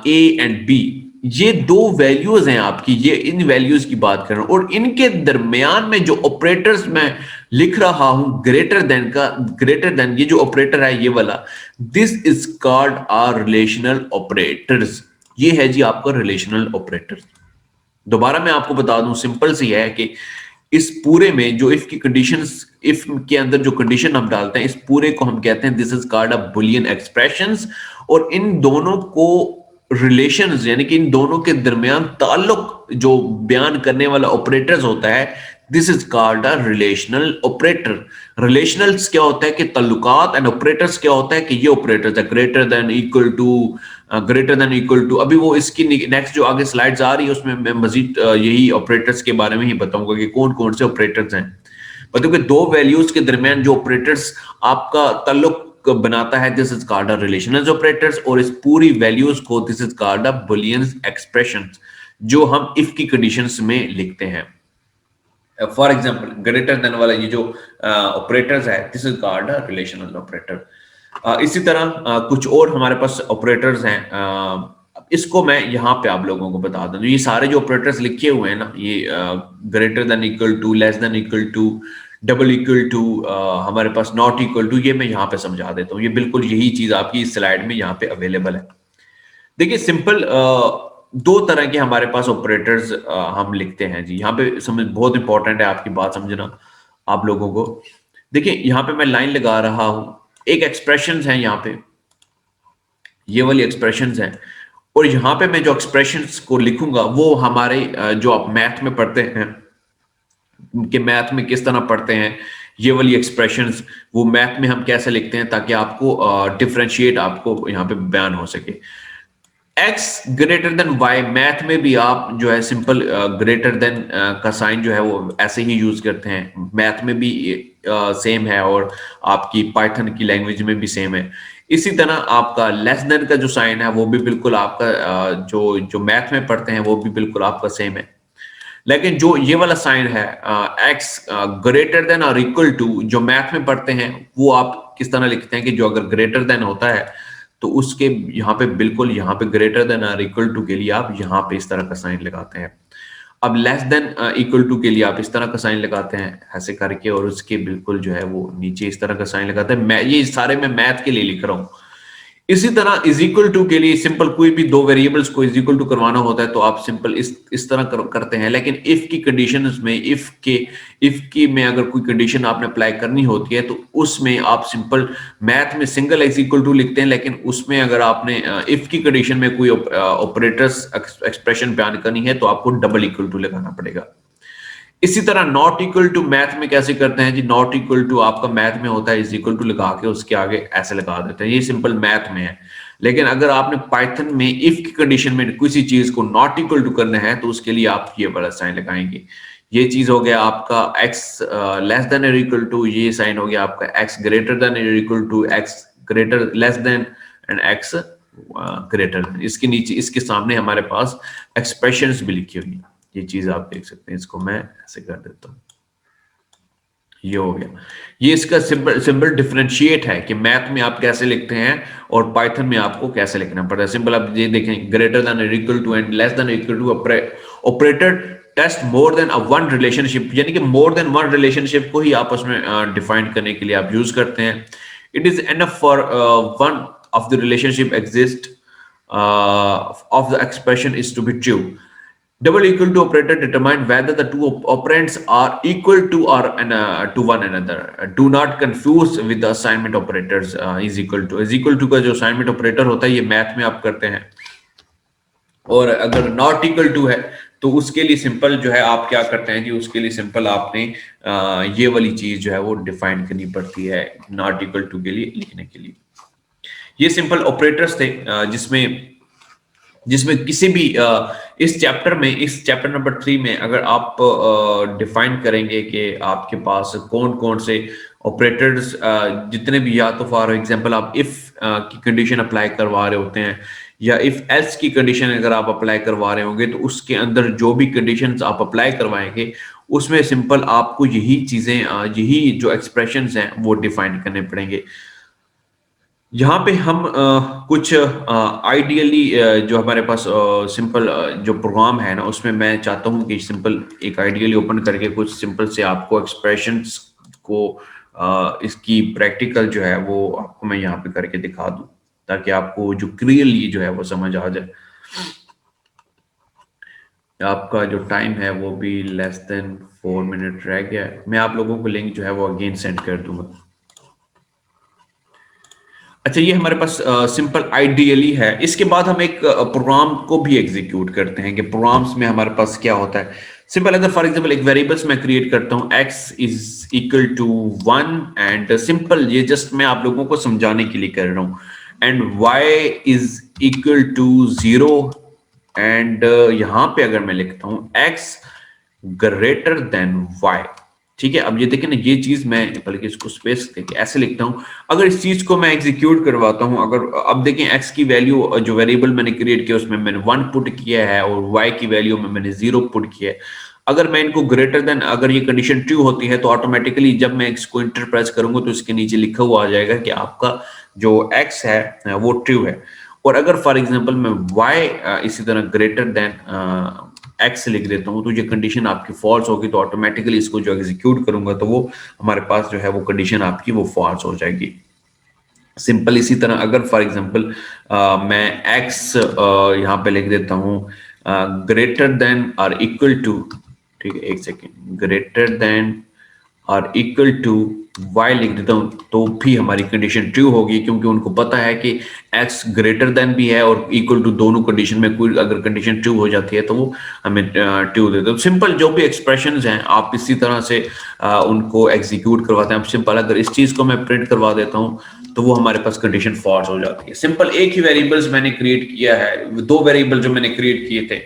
ए एंड बी, ये दो वैल्यूज हैं आपकी, ये इन वैल्यूज की बात कर रहा हूं और इनके दरमियान में जो ऑपरेटर्स मैं लिख रहा हूं ग्रेटर देन का, ग्रेटर देन ये जो ऑपरेटर है ये वाला, this is called are relational operators. ये है जी आपका रिलेशनल ऑपरेटर्स। दोबारा मैं आपको बता दूं, सिंपल सी है कि इस पूरे में जो इफ की कंडीशंस, इफ के अंदर जो कंडीशन हम डालते हैं, इस पूरे को हम कहते हैं this is called a Boolean expressions. और इन दोनों को रिलेशंस, यानी कि इन दोनों के दरमियान ताल्लुक जो बयान करने वाला ऑपरेटर्स होता है, this is called a relational operator. Relationals क्या होता है कि ताल्लुकात, एंड ऑपरेटर्स क्या होता है कि ये ऑपरेटर्स है greater than, equal to, greater than, equal to. अभी वो इसकी नेक्स्ट जो आगे स्लाइड्स आ रही है उसमें मैं मजीद यही ऑपरेटर्स के बारे में ही बताऊंगा कि कौन कौन से ऑपरेटर्स हैं। मतलब कि दो वैल्यूज के दरमियान जो ऑपरेटर्स आपका ताल्लुक बनाता है, this is called a relational operators. और इस पूरी वैल्यूज को this is called a Boolean expressions, जो हम इफ की कंडीशंस में लिखते हैं। फॉर एग्जांपल ग्रेटर देन वाला ये जो ऑपरेटर्स है, this is called a relational operator. इसी तरह कुछ और हमारे पास ऑपरेटर्स हैं, इसको मैं यहाँ पे आप लोगों को बता दूं। ये सारे जो ऑपरेटर्स लिखे हुए हैं ना, ये greater than equal to, less than equal to, double equal to, हमारे पास नॉट इक्वल टू, ये मैं यहाँ पे समझा देता हूँ। ये बिल्कुल यही चीज आपकी इस स्लाइड में यहाँ पे अवेलेबल है। देखिए सिंपल दो तरह के हमारे पास ऑपरेटर्स हम लिखते हैं जी। यहाँ पे समझ बहुत इंपॉर्टेंट है आपकी बात समझना आप लोगों को। देखिए यहाँ पे मैं लाइन लगा रहा हूं, एक एक्सप्रेशंस है यहाँ पे, ये वाली एक्सप्रेशंस हैं, और यहाँ पे मैं जो एक्सप्रेशंस को लिखूंगा वो हमारे जो आप मैथ में पढ़ते हैं, कि मैथ में किस तरह पढ़ते हैं ये वाली एक्सप्रेशंस, वो मैथ में हम कैसे लिखते हैं ताकि आपको डिफरेंशिएट आपको यहाँ पे बयान हो सके। x greater then y, math में भी आप जो है सिंपल ग्रेटर देन का साइन जो है वो ऐसे ही यूज करते हैं, मैथ में भी सेम है और आपकी पाइथन की लैंग्वेज में भी सेम है। इसी तरह आपका लेस देन का जो साइन है वो भी बिल्कुल आपका जो जो मैथ में पढ़ते हैं वो भी बिल्कुल आपका सेम है। लेकिन जो ये वाला साइन है x ग्रेटर देन और इक्वल टू, जो मैथ में पढ़ते हैं वो आप किस तरह लिखते हैं कि जो अगर ग्रेटर देन होता है तो उसके यहाँ पे बिल्कुल यहाँ पे ग्रेटर देन और इक्वल टू के लिए आप यहाँ पे इस तरह का साइन लगाते हैं। अब लेस देन इक्वल टू के लिए आप इस तरह का साइन लगाते हैं ऐसे करके, और उसके बिल्कुल जो है वो नीचे इस तरह का साइन लगाते हैं। मैं ये सारे मैं मैथ के लिए लिख रहा हूँ। इसी तरह इज इक्वल टू के लिए सिंपल कोई भी दो वेरिएबल्स को इज इक्वल टू करवाना होता है तो आप सिंपल इस तरह करते हैं। लेकिन इफ की कंडीशंस में, इफ की में अगर कोई कंडीशन आपने अप्लाई करनी होती है तो उसमें आप सिंपल मैथ में सिंगल इज इक्वल टू लिखते हैं, लेकिन उसमें अगर आपने इफ की कंडीशन में कोई ऑपरेटर्स एक्सप्रेशन बयान करनी है तो आपको डबल इक्वल टू लगाना पड़ेगा। इसी तरह नॉट इक्वल टू मैथ में कैसे करते हैं जी, नॉट इक्वल टू आपका मैथ में होता है इज इक्वल टू लगा के उसके आगे ऐसे लगा देते हैं, ये सिंपल मैथ में है। लेकिन अगर आपने पाइथन में इफ की कंडीशन में किसी चीज को नॉट इक्वल टू करना है तो उसके लिए आप ये वाला साइन लगाएंगे, ये चीज हो गया आपका x लेस देन और इक्वल टू, ये साइन हो गया आपका x ग्रेटर देन और equal to, x greater less than and x greater than. इसके नीचे इसके सामने हमारे पास एक्सप्रेशंस भी लिखी हुई है, ये चीज आप देख सकते हैं। इसको मैं ऐसे कर देता हूँ, ये हो गया। ये इसका सिंपल सिंपल डिफरेंशिएट है कि मैथ में आप कैसे लिखते हैं और पाइथन में आपको कैसे लिखना पड़ता है। सिंपल आप ये देखें, ग्रेटर देन और equal to and less than equal to operator test more than a one relationship, यानी कि मोर देन वन रिलेशनशिप को ही आपस में डिफाइन करने के लिए आप यूज करते हैं। It is enough for one of the relationship exist of the expression is to be true. Double equal to operator determine whether the two operands are equal to or to one another. Do not confuse with the assignment operators. Is equal to का जो assignment operator होता है ये math में आप करते हैं, और अगर नॉट इक्वल टू है तो उसके लिए सिंपल जो है आप क्या करते हैं कि उसके लिए सिंपल आपने ये वाली चीज जो है वो डिफाइन करनी पड़ती है नॉट इक्वल टू के लिए लिखने के लिए। ये सिंपल ऑपरेटर्स थे जिसमें किसी भी इस चैप्टर नंबर 3 में अगर आप डिफाइन करेंगे कि आपके पास कौन कौन से ऑपरेटर्स जितने भी, या तो फॉर एग्जांपल आप इफ की कंडीशन अप्लाई करवा रहे होते हैं या इफ एल्स की कंडीशन अगर आप अप्लाई करवा रहे होंगे, तो उसके अंदर जो भी कंडीशंस आप अप्लाई करवाएंगे उसमें सिंपल आपको यही चीजें यही जो एक्सप्रेशंस हैं वो डिफाइन करने पड़ेंगे। यहाँ पे हम कुछ आइडियली जो हमारे पास सिंपल जो प्रोग्राम है ना, उसमें मैं चाहता हूँ कि सिंपल एक आइडियली ओपन करके कुछ सिंपल से आपको एक्सप्रेशंस को इसकी प्रैक्टिकल जो है वो आपको मैं यहाँ पे करके दिखा दूँ, ताकि आपको जो क्लियरली जो है वो समझ आ जाए। आपका जो टाइम है वो भी लेस देन 4 मिनट रह गया है। मैं आप लोगों को लिंक जो है वो अगेन सेंड कर दूंगा। अच्छा, ये हमारे पास सिंपल आइडियली है। इसके बाद हम एक प्रोग्राम को भी एग्जीक्यूट करते हैं कि प्रोग्राम्स में हमारे पास क्या होता है। सिंपल अगर फॉर एग्जांपल एक वेरिएबल्स मैं क्रिएट करता हूं x is equal to 1 and simple ये जस्ट मैं आप लोगों को समझाने के लिए कर रहा हूं, and y is equal to 0 and यहां पे अगर मैं लिखता हूं x ग्रेटर देन y, ठीक है। अब ये देखें ना, ये चीज मैं बल्कि इसको स्पेस देके ऐसे लिखता हूं। अगर इस चीज को मैं एग्जीक्यूट करवाता हूं, अगर अब देखें x की वैल्यू जो वेरिएबल मैंने क्रिएट किया उसमें मैंने 1 पुट किया है और y की वैल्यू में मैंने 0 पुट किया है। अगर मैं इनको ग्रेटर देन, अगर ये कंडीशन ट्रू होती है तो ऑटोमेटिकली जब मैं इसको इंटर प्रेस करूंगा तो इसके नीचे लिखा हुआ आ जाएगा कि आपका जो x है वो ट्रू है। और अगर फॉर एग्जाम्पल मैं y इसी तरह ग्रेटर देन x लिख देता हूं तो ये कंडीशन आपकी फॉल्स होगी, तो ऑटोमेटिकली इसको जो एग्जीक्यूट करूंगा तो वो हमारे पास जो है वो कंडीशन आपकी वो फॉल्स हो जाएगी। सिंपल इसी तरह अगर फॉर एग्जांपल मैं x यहाँ पे लिख देता हूँ ग्रेटर देन और इक्वल टू, ठीक है एक सेकेंड, ग्रेटर देन और इक्वल टू y लिख देता हूं तो भी हमारी कंडीशन ट्रू होगी, क्योंकि उनको पता है कि x ग्रेटर देन भी है और इक्वल टू, दोनों कंडीशन में कोई अगर कंडीशन ट्रू हो जाती है तो वो हमें ट्रू देते हैं। सिंपल जो भी एक्सप्रेशंस हैं आप इसी तरह से उनको एग्जीक्यूट करवाते हैं। अब सिंपल अगर इस चीज को मैं प्रिंट करवा देता हूं तो वो हमारे पास कंडीशन फॉल्स हो जाती है। सिंपल एक ही वेरिएबल्स मैंने क्रिएट किया है, 2 वेरिएबल जो मैंने क्रिएट किए थे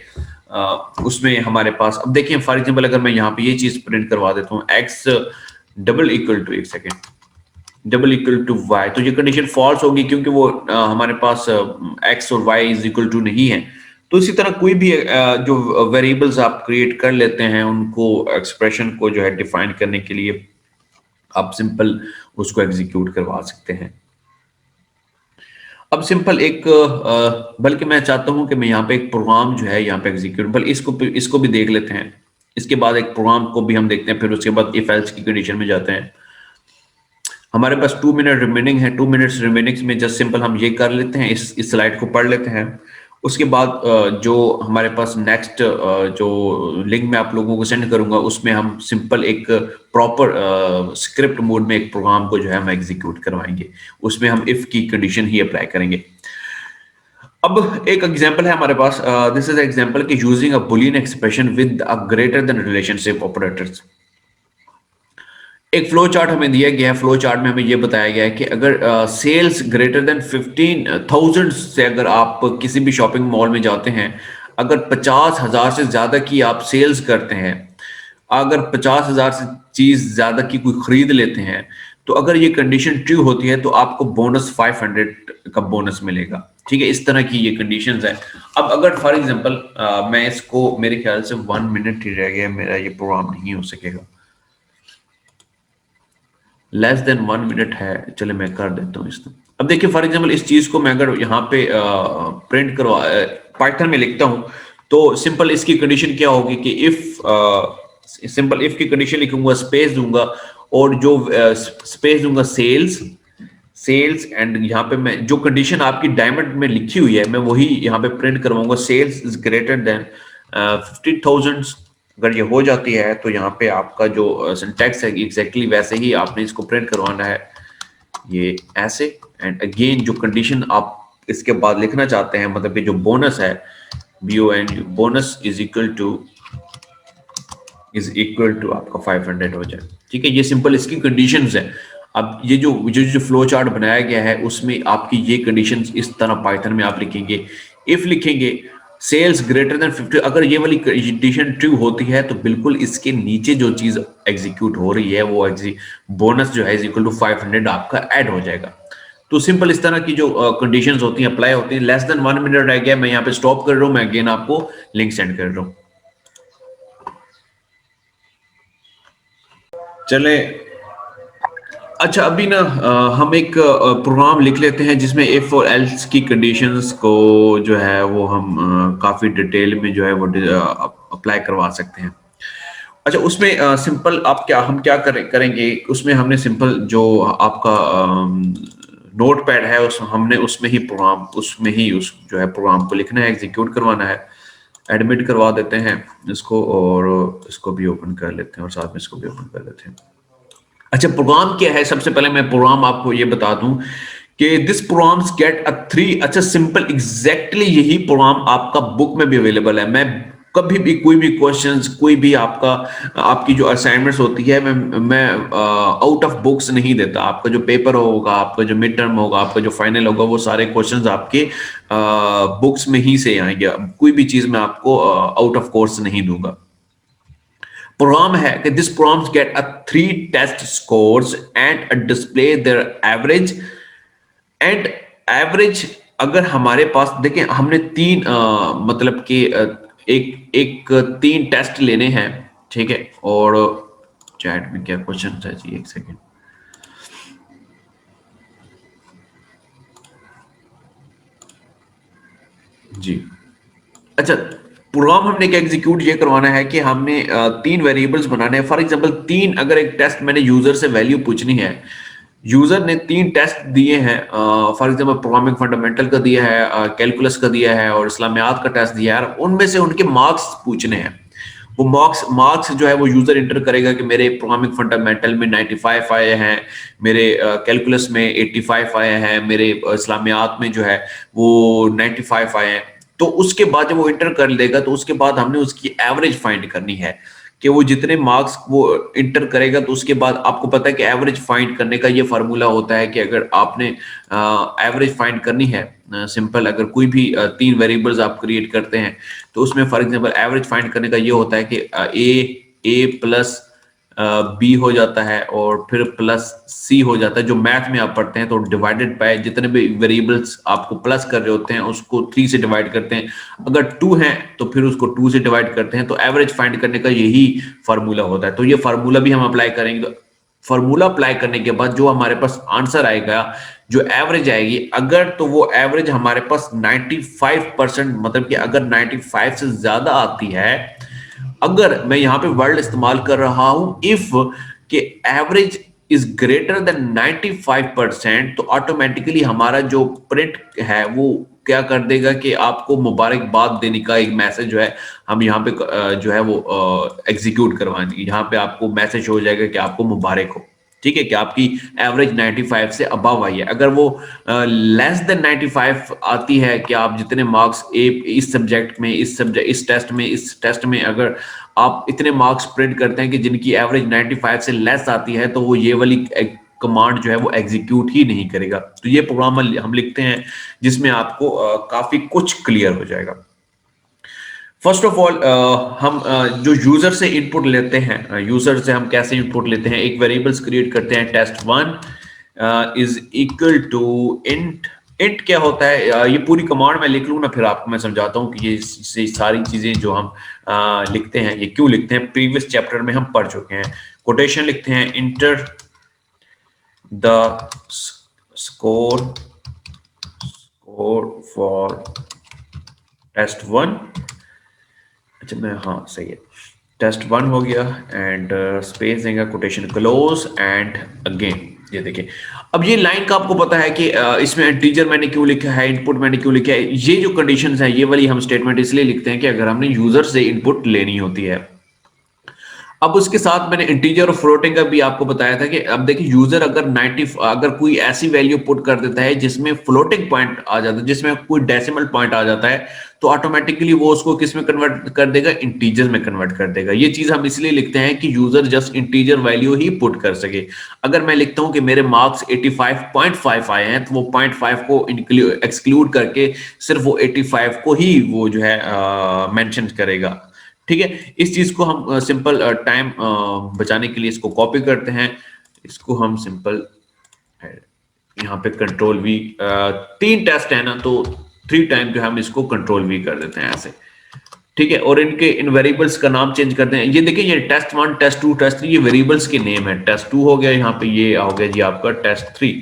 उसमें हमारे पास, अब देखिए फॉर एग्जांपल अगर मैं यहाँ पे ये चीज प्रिंट करवा देता हूँ x डबल इक्वल टू, एक second, double equal to y, तो ये कंडीशन फॉल्स होगी क्योंकि वो हमारे पास x और y इज इक्वल टू नहीं है। तो इसी तरह कोई भी जो वेरिएबल्स आप क्रिएट कर लेते हैं उनको एक्सप्रेशन को जो है डिफाइन करने के लिए आप सिंपल उसको एग्जीक्यूट करवा सकते हैं। अब सिंपल एक बल्कि मैं चाहता हूं कि मैं यहाँ पे एक प्रोग्राम जो है यहाँ पे एग्जीक्यूट, बल्कि इसको भी देख लेते हैं। इसके बाद एक प्रोग्राम को भी हम देखते हैं, फिर उसके बाद इफ एल्स की कंडीशन में जाते हैं। हमारे पास 2 मिनट रिमेनिंग है। 2 मिनट्स रिमेनिंग में जस्ट सिंपल हम ये कर लेते हैं, इस स्लाइड को पढ़ लेते हैं। उसके बाद जो हमारे पास नेक्स्ट जो लिंक मैं आप लोगों को सेंड करूंगा उसमें हम सिंपल एक प्रॉपर स्क्रिप्ट मोड में एक प्रोग्राम को जो है हम एग्जीक्यूट करवाएंगे। उसमें हम इफ की कंडीशन ही अप्लाई करेंगे। अब एक एग्जांपल है हमारे पास, दिस इज एग्जांपल कि using a Boolean expression with a greater than relationship operators. एक फ्लो चार्ट हमें दिया गया है। फ्लो चार्ट में हमें यह बताया गया है कि अगर सेल्स ग्रेटर देन 15,000 से अगर आप किसी भी शॉपिंग मॉल में जाते हैं, अगर 50,000 से ज्यादा की आप सेल्स करते हैं अगर 50,000 से चीज ज्यादा की कोई खरीद लेते हैं, तो अगर ये कंडीशन ट्रू होती है तो आपको बोनस 500 का बोनस मिलेगा। ठीक है, इस तरह की ये कंडीशंस है। अब अगर फॉर एग्जांपल मैं इसको, मेरे ख्याल से 1 मिनट ही रह गया, मेरा ये प्रोग्राम नहीं हो सकेगा, लेस देन 1 मिनट है, चले मैं कर देता हूँ इसको। अब देखिए फॉर एग्जांपल इस चीज को मैं अगर यहाँ पे प्रिंट करवा पाइथन में लिखता हूँ, तो सिंपल इसकी कंडीशन क्या होगी कि इफ, सिंपल इफ की कंडीशन लिखूंगा, स्पेस दूंगा, और जो स्पेस दूंगा सेल्स, एंड यहाँ पे मैं जो कंडीशन आपकी डायमंड में लिखी हुई है मैं वही यहाँ पे प्रिंट करवाऊंगा, सेल्स इज ग्रेटर देन 50,000। अगर ये हो जाती है तो यहाँ पे आपका जो सिंटैक्स है एग्जैक्टली वैसे ही आपने इसको प्रिंट करवाना है, ये ऐसे। एंड अगेन जो कंडीशन आप इसके बाद लिखना चाहते हैं, मतलब कि जो बोनस है, BON bonus is equal to आपका 500 हो जाए। ठीक है, ये सिंपल इसकी कंडीशंस है। अब ये जो फ्लो चार्ट बनाया गया है उसमें आपकी ये कंडीशंस इस तरह पाइथन में आप लिखेंगे। इफ लिखेंगे सेल्स ग्रेटर देन 50, अगर ये वाली कंडीशन ट्रू होती है तो बिल्कुल इसके नीचे जो चीज एग्जीक्यूट हो रही है वो बोनस जो है इज इक्वल टू 500 आपका ऐड हो जाएगा। तो सिंपल इस तरह की जो कंडीशंस होती हैं अप्लाई होती हैं। लेस देन 1 मिनट रह गया, मैं यहाँ पे स्टॉप कर रहा हूँ, मैं अगेन आपको लिंक सेंड कर रहा हूँ। चले, अच्छा अभी ना हम एक प्रोग्राम लिख लेते हैं जिसमें इफ और एल्स की कंडीशंस को जो है वो हम काफी डिटेल में जो है वो अप्लाई करवा सकते हैं। अच्छा उसमें सिंपल आप क्या, हम क्या करेंगे उसमें, हमने सिंपल जो आपका नोट पैड है उस हमने उसमें ही प्रोग्राम, उसमें ही उस जो है प्रोग्राम को लिखना है, एग्जीक्यूट करवाना है। एडमिट करवा देते हैं इसको, और इसको भी ओपन कर लेते हैं, और साथ में इसको भी ओपन कर लेते हैं। अच्छा प्रोग्राम क्या है, सबसे पहले मैं प्रोग्राम आपको ये बता दूं कि दिस प्रोग्राम्स गेट अ 3, अच्छा सिंपल एग्जैक्टली यही प्रोग्राम आपका बुक में भी अवेलेबल है। मैं कभी भी कोई भी क्वेश्चंस, कोई भी आपका, आपकी जो असाइनमेंट्स होती है, मैं आउट ऑफ बुक्स नहीं देता। आपका जो पेपर होगा, आपका जो मिड टर्म होगा, आपका जो फाइनल होगा, वो सारे क्वेश्चंस आपके बुक्स में ही से आएंगे। कोई भी चीज मैं आपको आउट ऑफ कोर्स नहीं दूंगा। प्रोग्राम है कि this programs get a 3 test scores and display their average, and average अगर हमारे पास देखें, हमने तीन मतलब कि एक एक 3 टेस्ट लेने हैं। ठीक है, और चैट में क्या क्वेश्चन है जी, एक सेकेंड जी। अच्छा प्रोग्राम हमने क्या एग्जीक्यूट ये करवाना है कि हमने 3 वेरिएबल्स बनाने हैं। फॉर एग्जांपल 3, अगर एक टेस्ट मैंने यूजर से वैल्यू पूछनी है, यूजर ने 3 टेस्ट दिए हैं, फॉर एग्जांपल प्रोग्रामिंग फंडामेंटल का दिया है, कैलकुलस का दिया है, और इस्लामियात का टेस्ट दिया है। उनमें से उनके मार्क्स पूछने हैं। वो मार्क्स जो है वो यूजर इंटर करेगा कि मेरे प्रोग्रामिंग फंडामेंटल में 95 आए हैं, मेरे कैलकुलस में 85 आए हैं, मेरे इस्लामियात में जो है वो 95 आए हैं। तो उसके बाद जब वो इंटर कर लेगा तो उसके बाद हमने उसकी एवरेज फाइंड करनी है कि वो जितने मार्क्स वो इंटर करेगा। तो उसके बाद आपको पता है कि एवरेज फाइंड करने का ये फार्मूला होता है कि अगर आपने एवरेज फाइंड करनी है, सिंपल अगर कोई भी 3 वेरिएबल्स आप क्रिएट करते हैं तो उसमें फॉर एग्जांपल एवरेज फाइंड करने का ये होता है कि ए प्लस बी हो जाता है और फिर प्लस सी हो जाता है। जो मैथ में आप पढ़ते हैं तो डिवाइडेड बाय जितने भी वेरिएबल्स आपको प्लस कर रहे होते हैं उसको 3 से डिवाइड करते हैं। अगर 2 है तो फिर उसको 2 से डिवाइड करते हैं। तो एवरेज फाइंड करने का यही फार्मूला होता है। तो ये फार्मूला भी हम अप्लाई करेंगे। तो फार्मूला अप्लाई करने के बाद जो हमारे पास आंसर आएगा, जो एवरेज आएगी, अगर तो वो एवरेज हमारे पास 95%, मतलब कि अगर 95 से ज्यादा आती है, अगर मैं यहां पे वर्ड इस्तेमाल कर रहा हूं इफ के एवरेज इज ग्रेटर देन 95%, तो ऑटोमेटिकली हमारा जो प्रिंट है वो क्या कर देगा कि आपको मुबारकबाद देने का एक मैसेज जो है हम यहाँ पे जो है वो एग्जीक्यूट करवाएंगे। यहाँ पे आपको मैसेज हो जाएगा कि आपको मुबारक हो। ठीक है, कि आपकी एवरेज 95 से अबव आई है। अगर वो लेस देन 95 आती है कि आप जितने मार्क्स इस सब्जेक्ट में, इस टेस्ट में अगर आप इतने मार्क्स प्रिंट करते हैं कि जिनकी एवरेज 95 से लेस आती है, तो वो ये वाली कमांड जो है वो एग्जीक्यूट ही नहीं करेगा। तो ये प्रोग्राम हम लिखते हैं जिसमें आपको काफी कुछ क्लियर हो जाएगा। फर्स्ट ऑफ ऑल हम जो यूजर से इनपुट लेते हैं, यूजर से हम कैसे इनपुट लेते हैं, एक वेरिएबल्स क्रिएट करते हैं test1 is equal to int. Int क्या होता है, ये पूरी कमांड मैं लिख लूँ ना, फिर आपको मैं समझाता हूँ कि ये सारी चीजें जो हम लिखते हैं ये क्यों लिखते हैं, प्रीवियस चैप्टर में हम पढ़ चुके हैं। कोटेशन लिखते हैं enter the score for test1। अच्छा मैं, हाँ सही है, test1 हो गया एंड स्पेस देंगे, कोटेशन क्लोज एंड अगेन। ये देखिए, अब ये लाइन का आपको पता है कि इसमें इंटीजर मैंने क्यों लिखा है, इनपुट मैंने क्यों लिखा है। ये जो कंडीशंस है ये वाली हम स्टेटमेंट इसलिए लिखते हैं कि अगर हमने यूजर से इनपुट लेनी होती है। अब उसके साथ मैंने इंटीजर और फ्लोटिंग का भी आपको बताया था कि अब देखिए यूजर अगर 90 अगर कोई ऐसी वैल्यू पुट कर देता है जिसमें फ्लोटिंग पॉइंट आ जाता है, जिसमें कोई डेसिमल पॉइंट आ जाता है, तो ऑटोमेटिकली वो उसको किस में कन्वर्ट कर देगा, इंटीजर में कन्वर्ट कर देगा। ये चीज हम इसलिए लिखते हैं कि यूजर जस्ट इंटीजर वैल्यू ही पुट कर सके। अगर मैं लिखता हूं कि मेरे मार्क्स 85.5 आए हैं, तो वो 0.5 को एक्सक्लूड करके सिर्फ वो 85 को ही वो जो है मेंशन करेगा। ठीक है, इस चीज को हम सिंपल टाइम बचाने के लिए इसको कॉपी करते हैं। इसको हम सिंपल यहाँ पे कंट्रोल वी, 3 टेस्ट है ना, तो 3 टाइम जो हम इसको कंट्रोल वी कर देते हैं ऐसे। ठीक है, और इनके इन वेरिएबल्स का नाम चेंज करते हैं। ये देखिए, ये test1 test2 test3 ये वेरिएबल्स के नेम है। test2 हो गया, यहाँ पे ये हो गया जी आपका test3।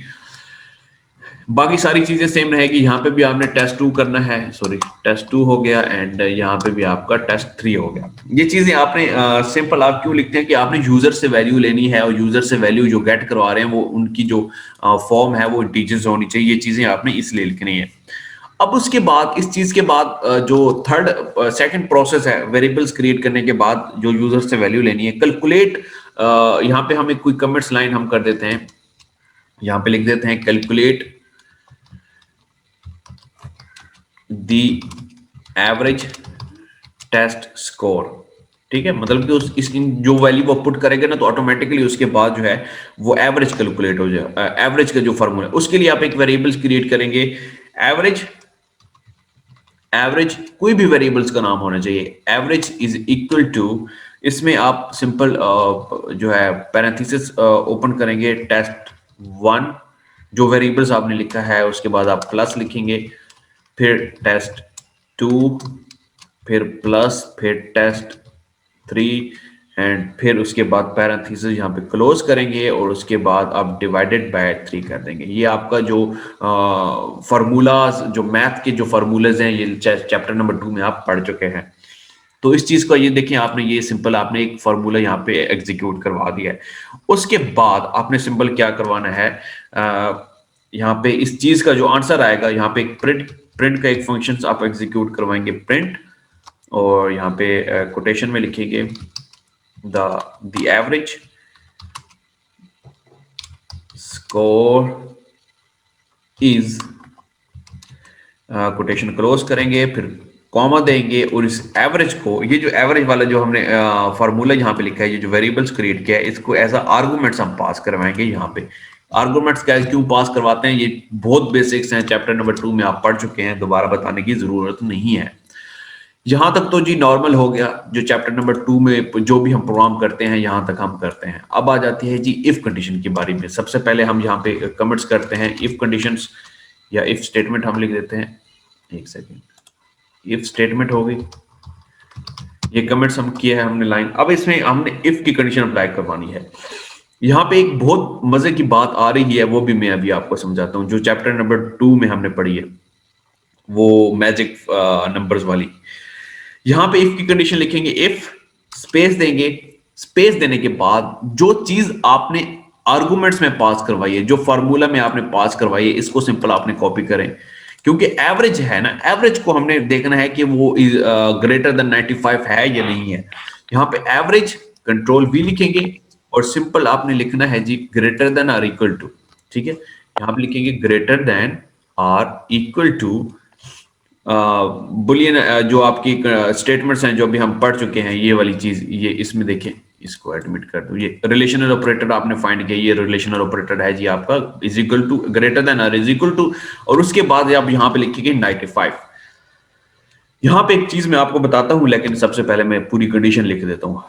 बाकी सारी चीजें सेम रहेगी। यहाँ पे भी आपने test2 करना है, सॉरी test2 हो गया एंड यहाँ पे भी आपका test3 हो गया। ये चीजें आपने सिंपल आप क्यों लिखते हैं कि आपने यूजर से वैल्यू लेनी है, और यूजर से वैल्यू जो गेट करवा रहे हैं वो उनकी जो फॉर्म है वो इंटीजर्स होनी चाहिए। ये चीजें आपने इसलिए लिखनी है। अब उसके बाद, इस चीज के बाद जो सेकंड प्रोसेस है वेरिएबल्स क्रिएट करने के बाद जो यूजर से वैल्यू लेनी है, कैलकुलेट। यहाँ पे हम एक कोई कमेंट्स लाइन हम कर देते हैं, यहाँ पे लिख देते हैं calculate the average test score. ठीक है, मतलब कि इस जो वैल्यू वो पुट करेंगे ना, तो ऑटोमेटिकली उसके बाद जो है वो एवरेज कैलकुलेट हो जाए। एवरेज का जो फॉर्मूला है उसके लिए आप एक वेरिएबल्स क्रिएट करेंगे, एवरेज। एवरेज कोई भी वेरिएबल्स का नाम होना चाहिए, एवरेज इज इक्वल टू, इसमें आप सिंपल जो है पैरेंथेसिस ओपन करेंगे, test1 जो वेरिएबल्स आपने लिखा है, उसके बाद आप प्लस लिखेंगे, फिर test2, फिर प्लस, फिर test3 एंड फिर उसके बाद पैरेंथेसिस यहाँ पे क्लोज करेंगे, और उसके बाद आप डिवाइडेड बाय 3 कर देंगे। ये आपका जो फार्मूलाज, जो मैथ के जो फार्मूलाज हैं, ये चैप्टर नंबर 2 में आप पढ़ चुके हैं। तो इस चीज को ये देखिए, आपने ये सिंपल आपने एक फार्मूला यहाँ पे एग्जीक्यूट करवा दिया है। उसके बाद आपने सिंपल क्या करवाना है, यहाँ पे इस चीज का जो आंसर आएगा, यहाँ पे एक प्रिंट का एक फंक्शन आप एग्जीक्यूट करवाएंगे, प्रिंट, और यहाँ पे कोटेशन में लिखेंगे the average score is, quotation close करेंगे, फिर कॉमा देंगे, और इस एवरेज को, ये जो एवरेज वाला जो हमने फार्मूला यहाँ पे लिखा है, ये जो वेरिएबल्स क्रिएट किया है, इसको एज आर्गुमेंट्स हम पास करवाएंगे। यहाँ पे आर्गुमेंट्स क्या क्यों पास करवाते हैं, ये बहुत बेसिक्स हैं, चैप्टर नंबर 2 में आप पढ़ चुके हैं, दोबारा बताने की जरूरत नहीं है। यहां तक तो जी नॉर्मल हो गया, जो चैप्टर नंबर 2 में जो भी हम प्रोग्राम करते हैं यहां तक हम करते हैं। अब आ जाती है जी इफ कंडीशन के बारे में। सबसे पहले हम यहाँ पे कमेंट्स करते हैं, इफ कंडीशंस या इफ स्टेटमेंट हम लिख देते हैं। एक सेकेंड, इफ स्टेटमेंट हो गई, ये कमेंट्स हम किया है हमने लाइन। अब इसमें हमने इफ की कंडीशन अप्लाई करवानी है। यहाँ पे एक बहुत मजे की बात आ रही है, वो भी मैं अभी आपको समझाता हूँ, जो चैप्टर नंबर 2 में हमने पढ़ी है, वो मैजिक नंबर्स वाली। यहाँ पे इफ की कंडीशन लिखेंगे, इफ स्पेस देंगे, स्पेस देने के बाद जो चीज आपने आर्गुमेंट्स में पास करवाई है, जो फार्मूला में आपने पास करवाई है, इसको सिंपल आपने कॉपी करें। क्योंकि एवरेज है ना, एवरेज को हमने देखना है कि वो ग्रेटर देन 95 है या नहीं है। यहाँ पे एवरेज कंट्रोल वी लिखेंगे, और सिंपल आपने लिखना है जी greater than or equal to. ठीक है, यहाँ पे लिखेंगे greater than or equal to Boolean, जो आपकी स्टेटमेंट्स हैं जो भी हम पढ़ चुके हैं, ये वाली चीज, ये इसमें देखें, इसको एडमिट कर दो। ये रिलेशनल ऑपरेटर आपने फाइंड किया, ये रिलेशनल ऑपरेटर है जी आपका, is equal to, greater than or is equal to, और उसके बाद आप यहाँ पे लिखेंगे 95। यहाँ पे एक चीज मैं आपको बताता हूँ, लेकिन सबसे पहले मैं पूरी कंडीशन लिख देता हूँ।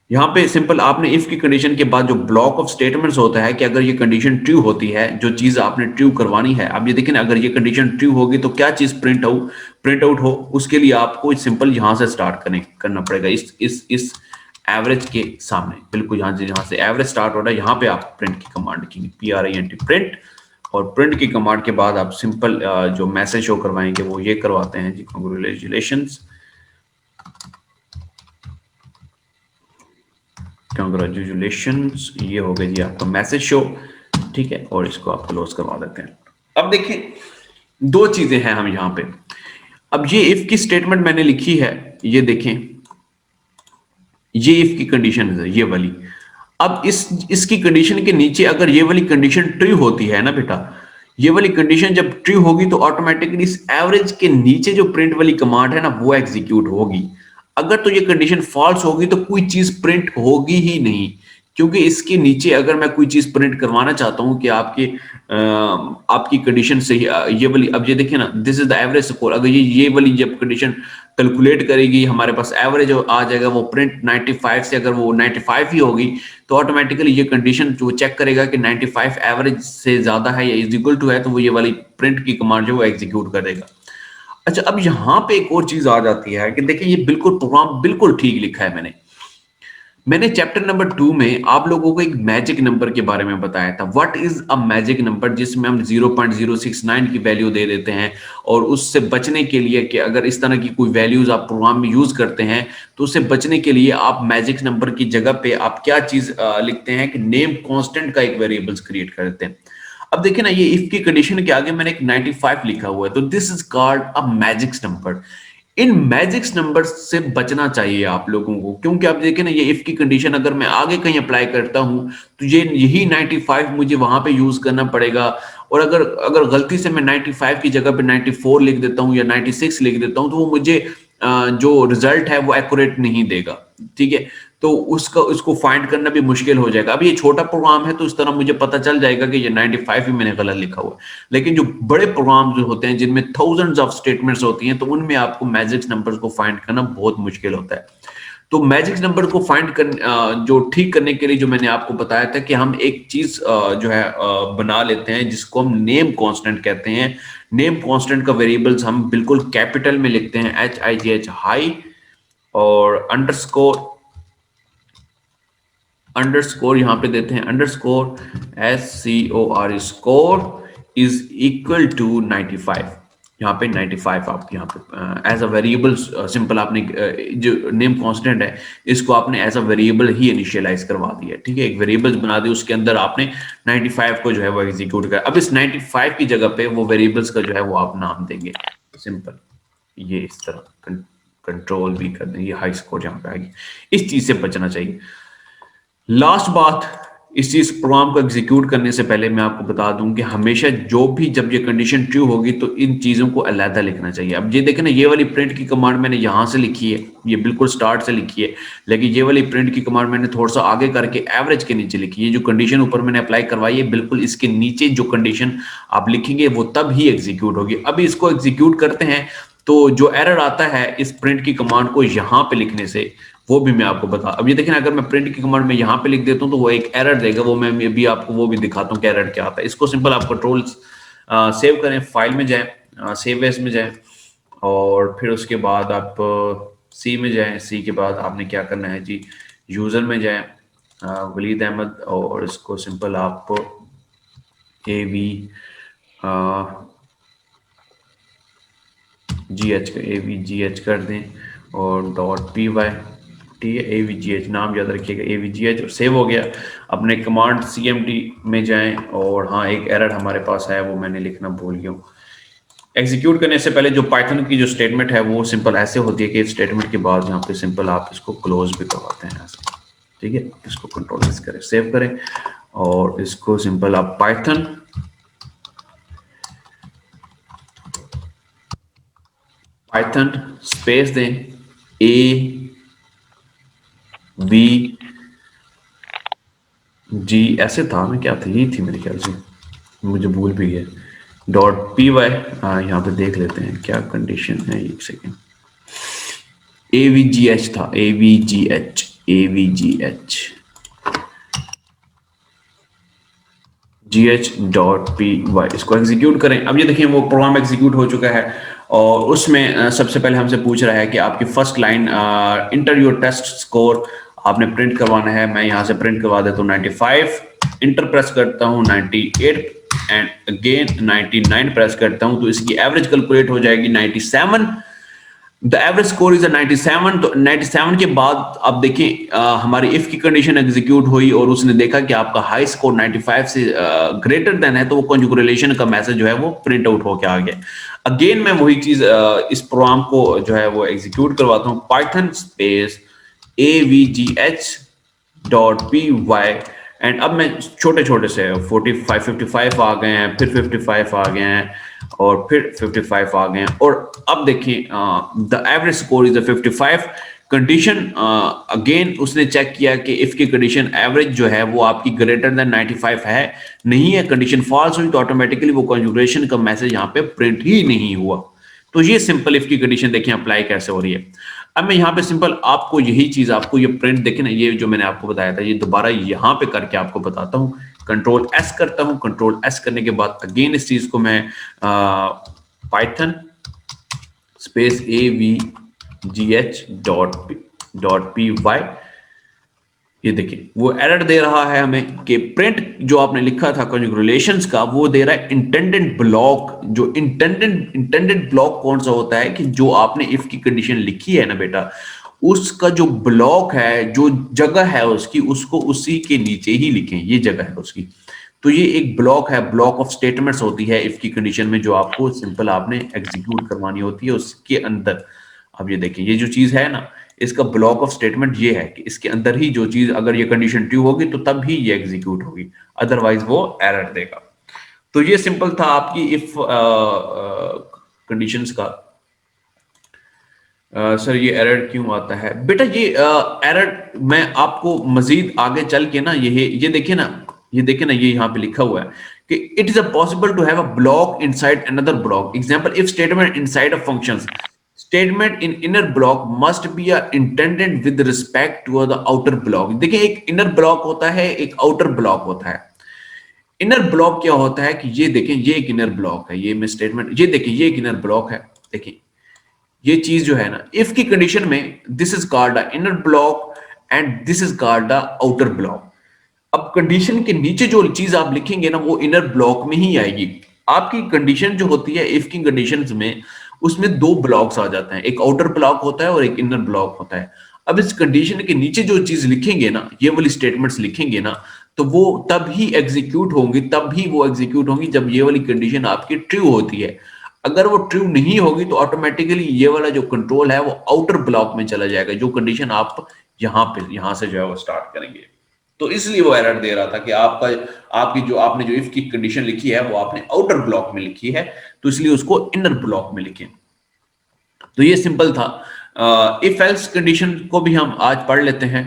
यहाँ पे सिंपल आपने इफ की कंडीशन के बाद जो ब्लॉक ऑफ स्टेटमेंट्स होता है कि अगर ये कंडीशन ट्रू होती है, जो चीज आपने ट्रू करवानी है, अब ये देखिए ना, अगर ये कंडीशन ट्रू होगी तो क्या चीज प्रिंट आउट हो, उसके लिए आपको सिंपल यहाँ से स्टार्ट करना पड़ेगा, इस एवरेज के सामने, बिल्कुल यहाँ से एवरेज स्टार्ट हो रहा है, यहाँ पे आप प्रिंट की कमांड लिखेंगे, print प्रिंट, और प्रिंट की कमांड के बाद आप सिंपल जो मैसेज शो करवाएंगे वो ये करवाते हैं जी, कंग्रेचुलेशंस, ये हो गया जी आपका मैसेज शो, ठीक है, और इसको आप क्लोज करवा देते हैं। अब देखिए दो चीजें हैं हम यहाँ पे, अब ये इफ की स्टेटमेंट मैंने लिखी है, ये देखें, ये इफ की कंडीशन है ये वाली। अब इसकी कंडीशन के नीचे अगर ये वाली कंडीशन ट्रू होती है ना बेटा, ये वाली कंडीशन जब ट्रू होगी तो ऑटोमेटिकली इस एवरेज के नीचे जो प्रिंट वाली कमांड है ना वो एग्जीक्यूट होगी। अगर तो ये कंडीशन फॉल्स होगी तो कोई चीज प्रिंट होगी ही नहीं, क्योंकि इसके नीचे अगर मैं कोई चीज प्रिंट करवाना चाहता हूं कि आपकी कंडीशन से ये वाली, अब ये देखिए ना, this is the average score, अगर ये वाली जब कंडीशन कैलकुलेट करेगी हमारे पास एवरेज आ जाएगा, वो प्रिंट 95 से अगर वो 95 ही होगी तो ऑटोमेटिकली ये कंडीशन जो चेक करेगा कि 95 एवरेज से ज्यादा है या इज इक्वल टू है, तो वो ये वाली प्रिंट की कमांड जो वो एग्जीक्यूट कर देगा। अच्छा, अब यहाँ पे एक और चीज आ जाती है कि देखिए ये बिल्कुल प्रोग्राम बिल्कुल ठीक लिखा है मैंने चैप्टर नंबर 2 में आप लोगों को एक मैजिक नंबर के बारे में बताया था, what is a magic number, जिसमें हम 0.069 की वैल्यू दे देते हैं, और उससे बचने के लिए कि अगर इस तरह की कोई वैल्यूज आप प्रोग्राम में यूज करते हैं तो उससे बचने के लिए आप मैजिक नंबर की जगह पे आप क्या चीज लिखते हैं कि नेम कांस्टेंट का एक वेरिएबल्स क्रिएट कर देते हैं। अब देखिए ना, ये इफ की कंडीशन के आगे मैंने एक 95 लिखा हुआ है, तो this is called a magic number. इन मैजिक्स नंबर से बचना चाहिए आप लोगों को, क्योंकि आप देखें ना, ये इफ की कंडीशन अगर मैं आगे कहीं अप्लाई करता हूं तो ये यही 95 मुझे वहां पे यूज करना पड़ेगा, और अगर अगर गलती से मैं 95 की जगह पे 94 लिख देता हूं या 96 लिख देता हूं तो वो मुझे जो रिजल्ट है वो एक्यूरेट नहीं देगा, ठीक है, तो उसको फाइंड करना भी मुश्किल हो जाएगा। अब ये छोटा प्रोग्राम है तो इस तरह मुझे पता चल जाएगा कि ये 95 ही मैंने गलत लिखा हुआ है, लेकिन जो बड़े प्रोग्राम जो होते हैं जिनमें थाउजेंड्स ऑफ स्टेटमेंट्स होती हैं तो उनमें आपको मैजिक नंबर्स को फाइंड करना बहुत मुश्किल होता है। तो मैजिक नंबर को फाइंड कर जो ठीक करने के लिए जो मैंने आपको बताया था कि हम एक चीज जो है बना लेते हैं जिसको हम नेम कांस्टेंट कहते हैं। नेम कांस्टेंट का वेरिएबल्स हम बिल्कुल कैपिटल में लिखते हैं, HIGH हाई, और अंडरस्कोर यहाँ पे देते हैं, underscore SCOR score is equal to 95। यहाँ पे 95 आप यहाँ पे एज अ वेरिएबल सिंपल आपने जो नेम कांस्टेंट है इसको आपने एज अ वेरिएबल ही इनिशियलाइज करवा दिया, ठीक है, एक वेरिएबल बना दी, उसके अंदर आपने 95 को जो है वो एग्जीक्यूट कर, अब इस 95 की जगह पे वो वेरिएबल्स का जो है वो आप नाम देंगे सिंपल, ये इस तरह कंट्रोल भी कर देंगे, हाई स्कोर जहाँ पे आएगी, इस चीज से बचना चाहिए। लास्ट बात, इस चीज प्रोग्राम को एग्जीक्यूट करने से पहले मैं आपको बता दूं कि हमेशा जब ये कंडीशन ट्रू होगी तो इन चीजों को अलहदा लिखना चाहिए। अब ये देखें ना, ये वाली प्रिंट की कमांड मैंने यहां से लिखी है, ये बिल्कुल स्टार्ट से लिखी है, लेकिन ये वाली प्रिंट की कमांड मैंने थोड़ा सा आगे करके एवरेज के नीचे लिखी है। जो कंडीशन ऊपर मैंने अप्लाई करवाई है बिल्कुल इसके नीचे जो कंडीशन आप लिखेंगे वो तब ही एग्जीक्यूट होगी। अभी इसको एग्जीक्यूट करते हैं तो जो एरर आता है इस प्रिंट की कमांड को यहां पे लिखने से, वो भी मैं आपको बता, अब ये देखिए ना, अगर मैं प्रिंट की कमांड में यहाँ पे लिख देता हूँ तो वो एक एरर देगा, वो मैं भी आपको वो भी दिखाता हूँ कि एरर क्या आता है। इसको सिंपल आप कंट्रोल सेव करें, फाइल में जाएं, सेव एज में जाएं, और फिर उसके बाद आप सी में जाएं, सी के बाद आपने क्या करना है जी, यूजर में जाएं, वलीद अहमद, और इसको सिंपल आप AVGH कर दें, और .py, ठीक है, AVGH नाम याद रखिएगा, AVGH, और सेव हो गया। अपने कमांड CMD में जाएं, और हाँ, एक एरर हमारे पास है वो मैंने लिखना भूल गया हूँ। एग्जीक्यूट करने से पहले जो पाइथन की जो स्टेटमेंट है वो सिंपल ऐसे होती है कि स्टेटमेंट के बाद यहाँ पे सिंपल आप इसको क्लोज भी करवाते हैं ऐसे, ठीक है, इसको कंट्रोल एस करें, सेव करें, और इसको सिंपल आप पाइथन स्पेस दें, AVG, ऐसे था ना, क्या था, ये थी मेरे ख्याल से, मुझे भूल भी गया, डॉट पी वाई, यहाँ पे देख लेते हैं क्या कंडीशन है, एक सेकेंड। AVGH था, AVGH, AVGH, gh.py, इसको एग्जीक्यूट करें। अब ये देखिए वो प्रोग्राम एग्जीक्यूट हो चुका है और उसमें सबसे पहले हमसे पूछ रहा है कि आपकी first line enter your test score आपने प्रिंट करवाना है। मैं यहाँ से प्रिंट करवा देता हूँ 95, इंटर प्रेस करता हूँ 98 एंड अगेन 99 प्रेस करता हूँ, तो इसकी एवरेज कैलकुलेट हो जाएगी 97। The average score is 97। तो 97 के बाद अब देखिए हमारी इफ की कंडीशन एग्जीक्यूट हुई और उसने देखा कि आपका हाई स्कोर 95 से ग्रेटर देन है, तो वो कॉन्ग्रेचुलेशन का मैसेज जो है वो प्रिंट आउट होके आ गया। अगेन मैं वही चीज इस प्रोग्राम को जो है वो एग्जीक्यूट करवाता हूँ, पाइथन स्पेस avgh.py एंड अब मैं छोटे छोटे से 45 55 आ गए हैं, फिर 55 आ गए हैं और फिर 55 आ गए हैं, और अब देखिए the average score is 55। Condition again उसने चेक किया कि इफ की कंडीशन एवरेज जो है वो आपकी ग्रेटर देन 95 है, नहीं है, कंडीशन फॉल्स हुई तो ऑटोमेटिकली वो कॉन्फ़िगरेशन का मैसेज यहाँ पे प्रिंट ही नहीं हुआ। तो ये सिंपल इफ की कंडीशन देखिए अप्लाई कैसे हो रही है। अब मैं यहाँ पे सिंपल आपको यही चीज, आपको ये प्रिंट देखे ना, ये जो मैंने आपको बताया था, ये दोबारा यहाँ पे करके आपको बताता हूँ। कंट्रोल एस करता हूँ, कंट्रोल एस करने के बाद अगेन इस चीज को मैं पाइथन स्पेस avgh.py, ये देखिए वो एरर दे रहा है हमें कि प्रिंट जो आपने लिखा था कॉन्ग्रेचुलेशंस का, वो दे रहा है इंटेंडेड ब्लॉक। जो इंटेंडेड ब्लॉक कौन सा होता है कि जो आपने इफ की कंडीशन लिखी है ना बेटा, उसका जो ब्लॉक है, जो जगह है उसकी, उसको उसी के नीचे ही लिखें, ये जगह है उसकी। तो ये एक ब्लॉक है, ब्लॉक ऑफ स्टेटमेंट्स होती है इफ की कंडीशन में, जो आपको सिंपल आपने एग्जीक्यूट करवानी होती है उसके अंदर। अब ये देखिए ये जो चीज है ना, इसका ब्लॉक ऑफ स्टेटमेंट ये है कि इसके अंदर ही जो चीज, अगर ये कंडीशन ट्रू होगी तो तब ही ये एग्जीक्यूट होगी, अदरवाइज वो एरर देगा। तो ये सिंपल था आपकी इफ कंडीशंस का। सर ये एरर क्यों आता है बेटा? ये एरर मैं आपको मजीद आगे चल के ना, ये देखिए ना, ये देखिए ना, ये यहाँ पे लिखा हुआ है कि it is a possible to have a block inside another block. Example, if statement inside a functions, statement in inner block must be intended with respect to the outer block. देखिए एक इनर ब्लॉक होता है, एक outer block होता है। Inner block क्या होता है कि ये देखें, ये एक इनर ब्लॉक है, ये मैं स्टेटमेंट, ये देखिए ये एक इनर ब्लॉक है। देखिए ये चीज जो है ना, इफ की कंडीशन में this is called the inner block and this is called the outer block. अब कंडीशन के नीचे जो चीज आप लिखेंगे ना, वो इनर ब्लॉक में ही आएगी। आपकी कंडीशन जो होती है इफ की कंडीशंस में, उसमें दो ब्लॉक्स आ जाते हैं, एक आउटर ब्लॉक होता है और एक इनर ब्लॉक होता है। अब इस कंडीशन के नीचे जो चीज लिखेंगे ना, ये वाली स्टेटमेंट्स लिखेंगे ना, तो वो तब ही एग्जीक्यूट होंगी, तब ही वो एग्जीक्यूट होंगी जब ये वाली कंडीशन आपकी ट्रू होती है। अगर वो ट्रू नहीं होगी तो ऑटोमेटिकली ये वाला जो कंट्रोल है वो आउटर ब्लॉक में चला जाएगा, जो कंडीशन आप यहां से जो है वो स्टार्ट करेंगे। तो इसलिए वो एरर दे रहा था कि आपकी जो आपने जो इफ की कंडीशन लिखी है वो आपने आउटर ब्लॉक में लिखी है, तो इसलिए उसको इनर ब्लॉक में लिखें। तो ये सिंपल था। इफ एल्स कंडीशन को भी हम आज पढ़ लेते हैं।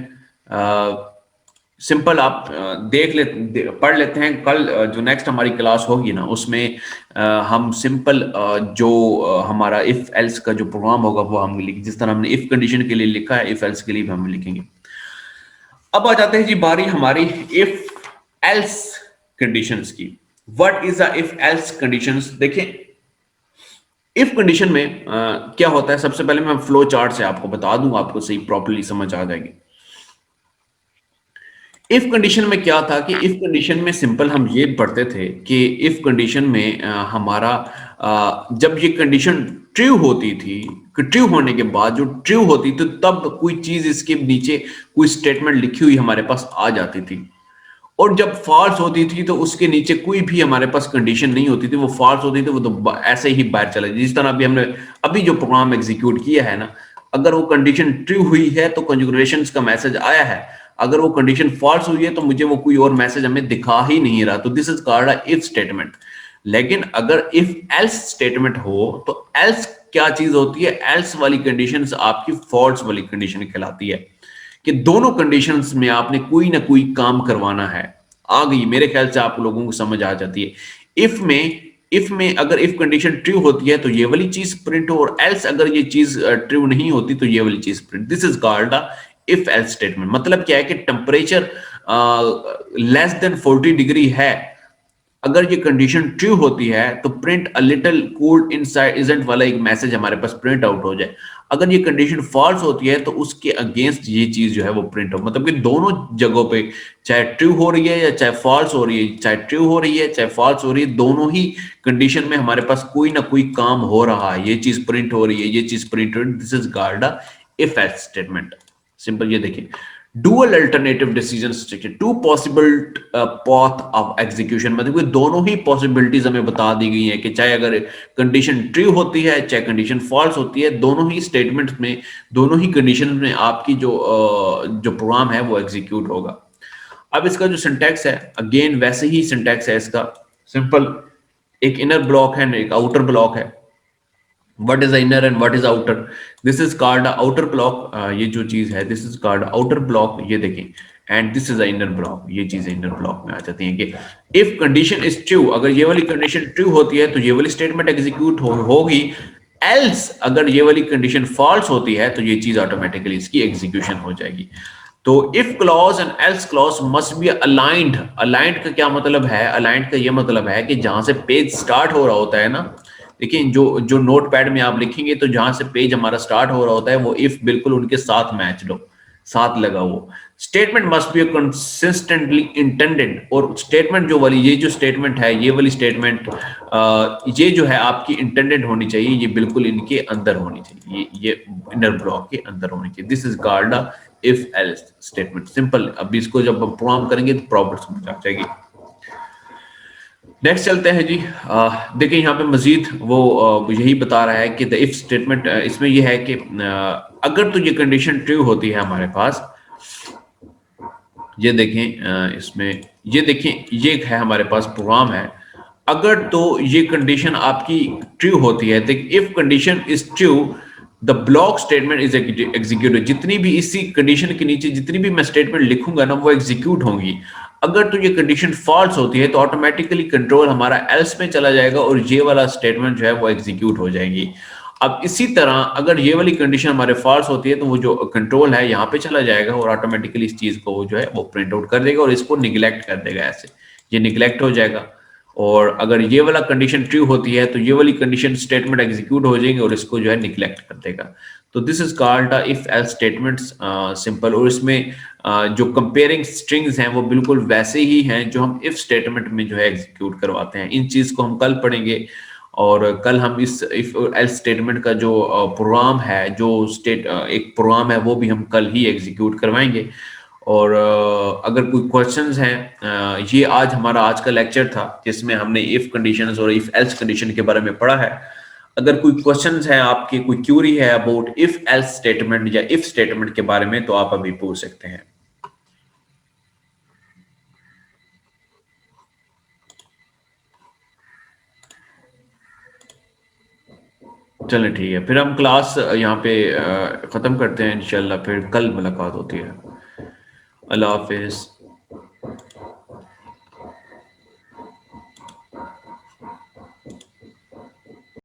सिंपल आप पढ़ लेते हैं। कल जो नेक्स्ट हमारी क्लास होगी ना, उसमें हम सिंपल जो हमारा इफ एल्स का जो प्रोग्राम होगा वो हम लिखेंगे, जिस तरह हमने इफ कंडीशन के लिए लिखा है, इफ एल्स के लिए भी हम लिखेंगे। अब आ जाते हैं जी बारी हमारी इफ एल्स कंडीशंस की। What is the if else conditions? देखिए इफ कंडीशन में क्या होता है, सबसे पहले मैं फ्लो चार्ट से आपको बता दूं, आपको सही प्रॉपर्ली समझ आ जाएगी। इफ कंडीशन में क्या था कि इफ कंडीशन में सिंपल हम ये पढ़ते थे कि इफ कंडीशन में हमारा जब ये कंडीशन ट्रू होती थी, ट्रू होने के बाद जो ट्रू होती तो तब कोई चीज इसके नीचे कोई स्टेटमेंट लिखी हुई हमारे पास आ जाती थी, और जब फॉल्स होती थी तो उसके नीचे कोई भी हमारे पास कंडीशन नहीं होती थी, वो फॉल्स होती थी, वो तो ऐसे ही बाहर चला जाए। जिस तरह अभी हमने अभी जो प्रोग्राम एग्जीक्यूट किया है ना, अगर वो कंडीशन ट्रू हुई है तो कॉन्ग्रेचुलेशंस का मैसेज आया है, अगर वो कंडीशन फॉल्स हुई है तो मुझे वो कोई और मैसेज हमें दिखा ही नहीं रहा। तो this is called a if statement. लेकिन अगर इफ एल्स स्टेटमेंट हो तो एल्स क्या चीज होती है? एल्स वाली कंडीशंस आपकी फॉल्स वाली कंडीशन कहलाती है, कि दोनों कंडीशंस में आपने कोई ना कोई काम करवाना है। आ गई मेरे ख्याल से आप लोगों को समझ आ जाती है। इफ में इफ में अगर इफ कंडीशन ट्रू होती है तो ये वाली चीज प्रिंट हो, और एल्स अगर ये चीज ट्रू नहीं होती तो ये वाली चीज print. This is called a if else statement. मतलब क्या है कि टेम्परेचर लेस देन 40 डिग्री है, अगर ये कंडीशन ट्रू होती है तो print a little cooled inside isn't वाला एक मैसेज हमारे पास प्रिंट आउट हो जाए। अगर ये कंडीशन फॉल्स होती है तो उसके अगेंस्ट ये चीज जो है वो प्रिंट हो, मतलब कि दोनों जगहों पे चाहे ट्रू हो रही है या चाहे फॉल्स हो रही है, चाहे ट्रू हो रही है चाहे फॉल्स हो रही है, दोनों ही कंडीशन में हमारे पास कोई ना कोई काम हो रहा है, ये चीज प्रिंट हो रही है, ये चीज प्रिंट हो रही है। This is called a if else statement. Simple. ये देखिए, dual alternative decision structure, two possible path of execution, मतलब कि दोनों ही पॉसिबिलिटीज हमें बता दी गई हैं कि चाहे अगर कंडीशन ट्रू होती है चाहे कंडीशन फॉल्स होती है, दोनों ही स्टेटमेंट में, दोनों ही कंडीशन में आपकी जो प्रोग्राम है वो एग्जीक्यूट होगा। अब इसका जो सिंटैक्स है, अगेन वैसे ही सिंटैक्स है इसका, सिंपल। एक इनर ब्लॉक है, एक आउटर ब्लॉक है। what is the inner and what is outer? This is called outer block। ये जो चीज है this is called outer block। ये देखें, and this is the inner block। ये चीजें inner block में आ जाती हैं कि if condition is true, अगर ये वाली condition true होती है तो ये वाली statement execute होगी, else अगर ये वाली condition false होती है तो ये चीज automatically इसकी execution हो जाएगी। तो if clause and else clause must be aligned। aligned का क्या मतलब है? aligned का ये मतलब है कि जहां से पेज स्टार्ट हो रहा होता है ना, देखिए जो जो नोट पैड में आप लिखेंगे तो जहां से पेज हमारा स्टार्ट हो रहा होता है वो इफ बिल्कुल उनके साथ मैच हो, साथ लगा वो। Statement must be consistently intended. और स्टेटमेंट जो वाली ये जो स्टेटमेंट है, ये वाली स्टेटमेंट ये जो है आपकी इंटेंडेड होनी चाहिए, ये बिल्कुल इनके अंदर होनी चाहिए, ये इनर ब्लॉक के अंदर होनी चाहिए। This is called if else statement. Simple. अब इसको जब हम प्रोग्राम करेंगे तो प्रॉपर समझ आ जाएगी। नेक्स्ट चलते हैं जी। देखिए यहाँ पे मजीद वो यही बता रहा है कि द इफ स्टेटमेंट, इसमें ये है कि अगर तो ये कंडीशन ट्रू होती है हमारे पास, ये देखें इसमें, ये देखें ये है हमारे पास प्रोग्राम है, अगर तो ये कंडीशन आपकी ट्रू होती है, देखिए if condition is true the block statement is executed. जितनी भी इसी कंडीशन के नीचे जितनी भी मैं स्टेटमेंट लिखूंगा ना वो एग्जीक्यूट होंगी। अगर तो ये कंडीशन फॉल्स होती है तो ऑटोमेटिकली कंट्रोल हमारा एल्स में चला जाएगा और ये वाला स्टेटमेंट जो है वो एग्जीक्यूट हो जाएगी। अब इसी तरह अगर ये वाली कंडीशन हमारे फॉल्स होती है तो वो जो कंट्रोल है यहाँ पे चला जाएगा और ऑटोमेटिकली इस चीज को जो है वो प्रिंट आउट कर देगा और इसको निगलेक्ट कर देगा, ऐसे ये निगलेक्ट हो जाएगा। और अगर ये वाला कंडीशन ट्रू होती है तो ये वाली कंडीशन स्टेटमेंट एग्जीक्यूट हो जाएंगे और इसको जो है निगलेक्ट कर देगा। तो this is called if else statements. Simple. और इसमें जो कंपेयरिंग स्ट्रिंग्स हैं वो बिल्कुल वैसे ही हैं जो हम इफ स्टेटमेंट में जो है एग्जीक्यूट करवाते हैं। इन चीज को हम कल पढ़ेंगे और कल हम इस इफ एल्स स्टेटमेंट का जो प्रोग्राम है, जो एक प्रोग्राम है वो भी हम कल ही एग्जीक्यूट करवाएंगे। और अगर कोई क्वेश्चंस हैं, ये आज हमारा आज का लेक्चर था जिसमें हमने इफ कंडीशंस और इफ एल्स कंडीशन के बारे में पढ़ा है। अगर कोई क्वेश्चंस हैं आपकी, कोई क्यूरी है अबाउट इफ एल्स स्टेटमेंट या इफ स्टेटमेंट के बारे में तो आप अभी पूछ सकते हैं। चलें ठीक है, फिर हम क्लास यहाँ पे खत्म करते हैं इंशाल्लाह, फिर कल मुलाकात होती है। अल्लाह हाफिज।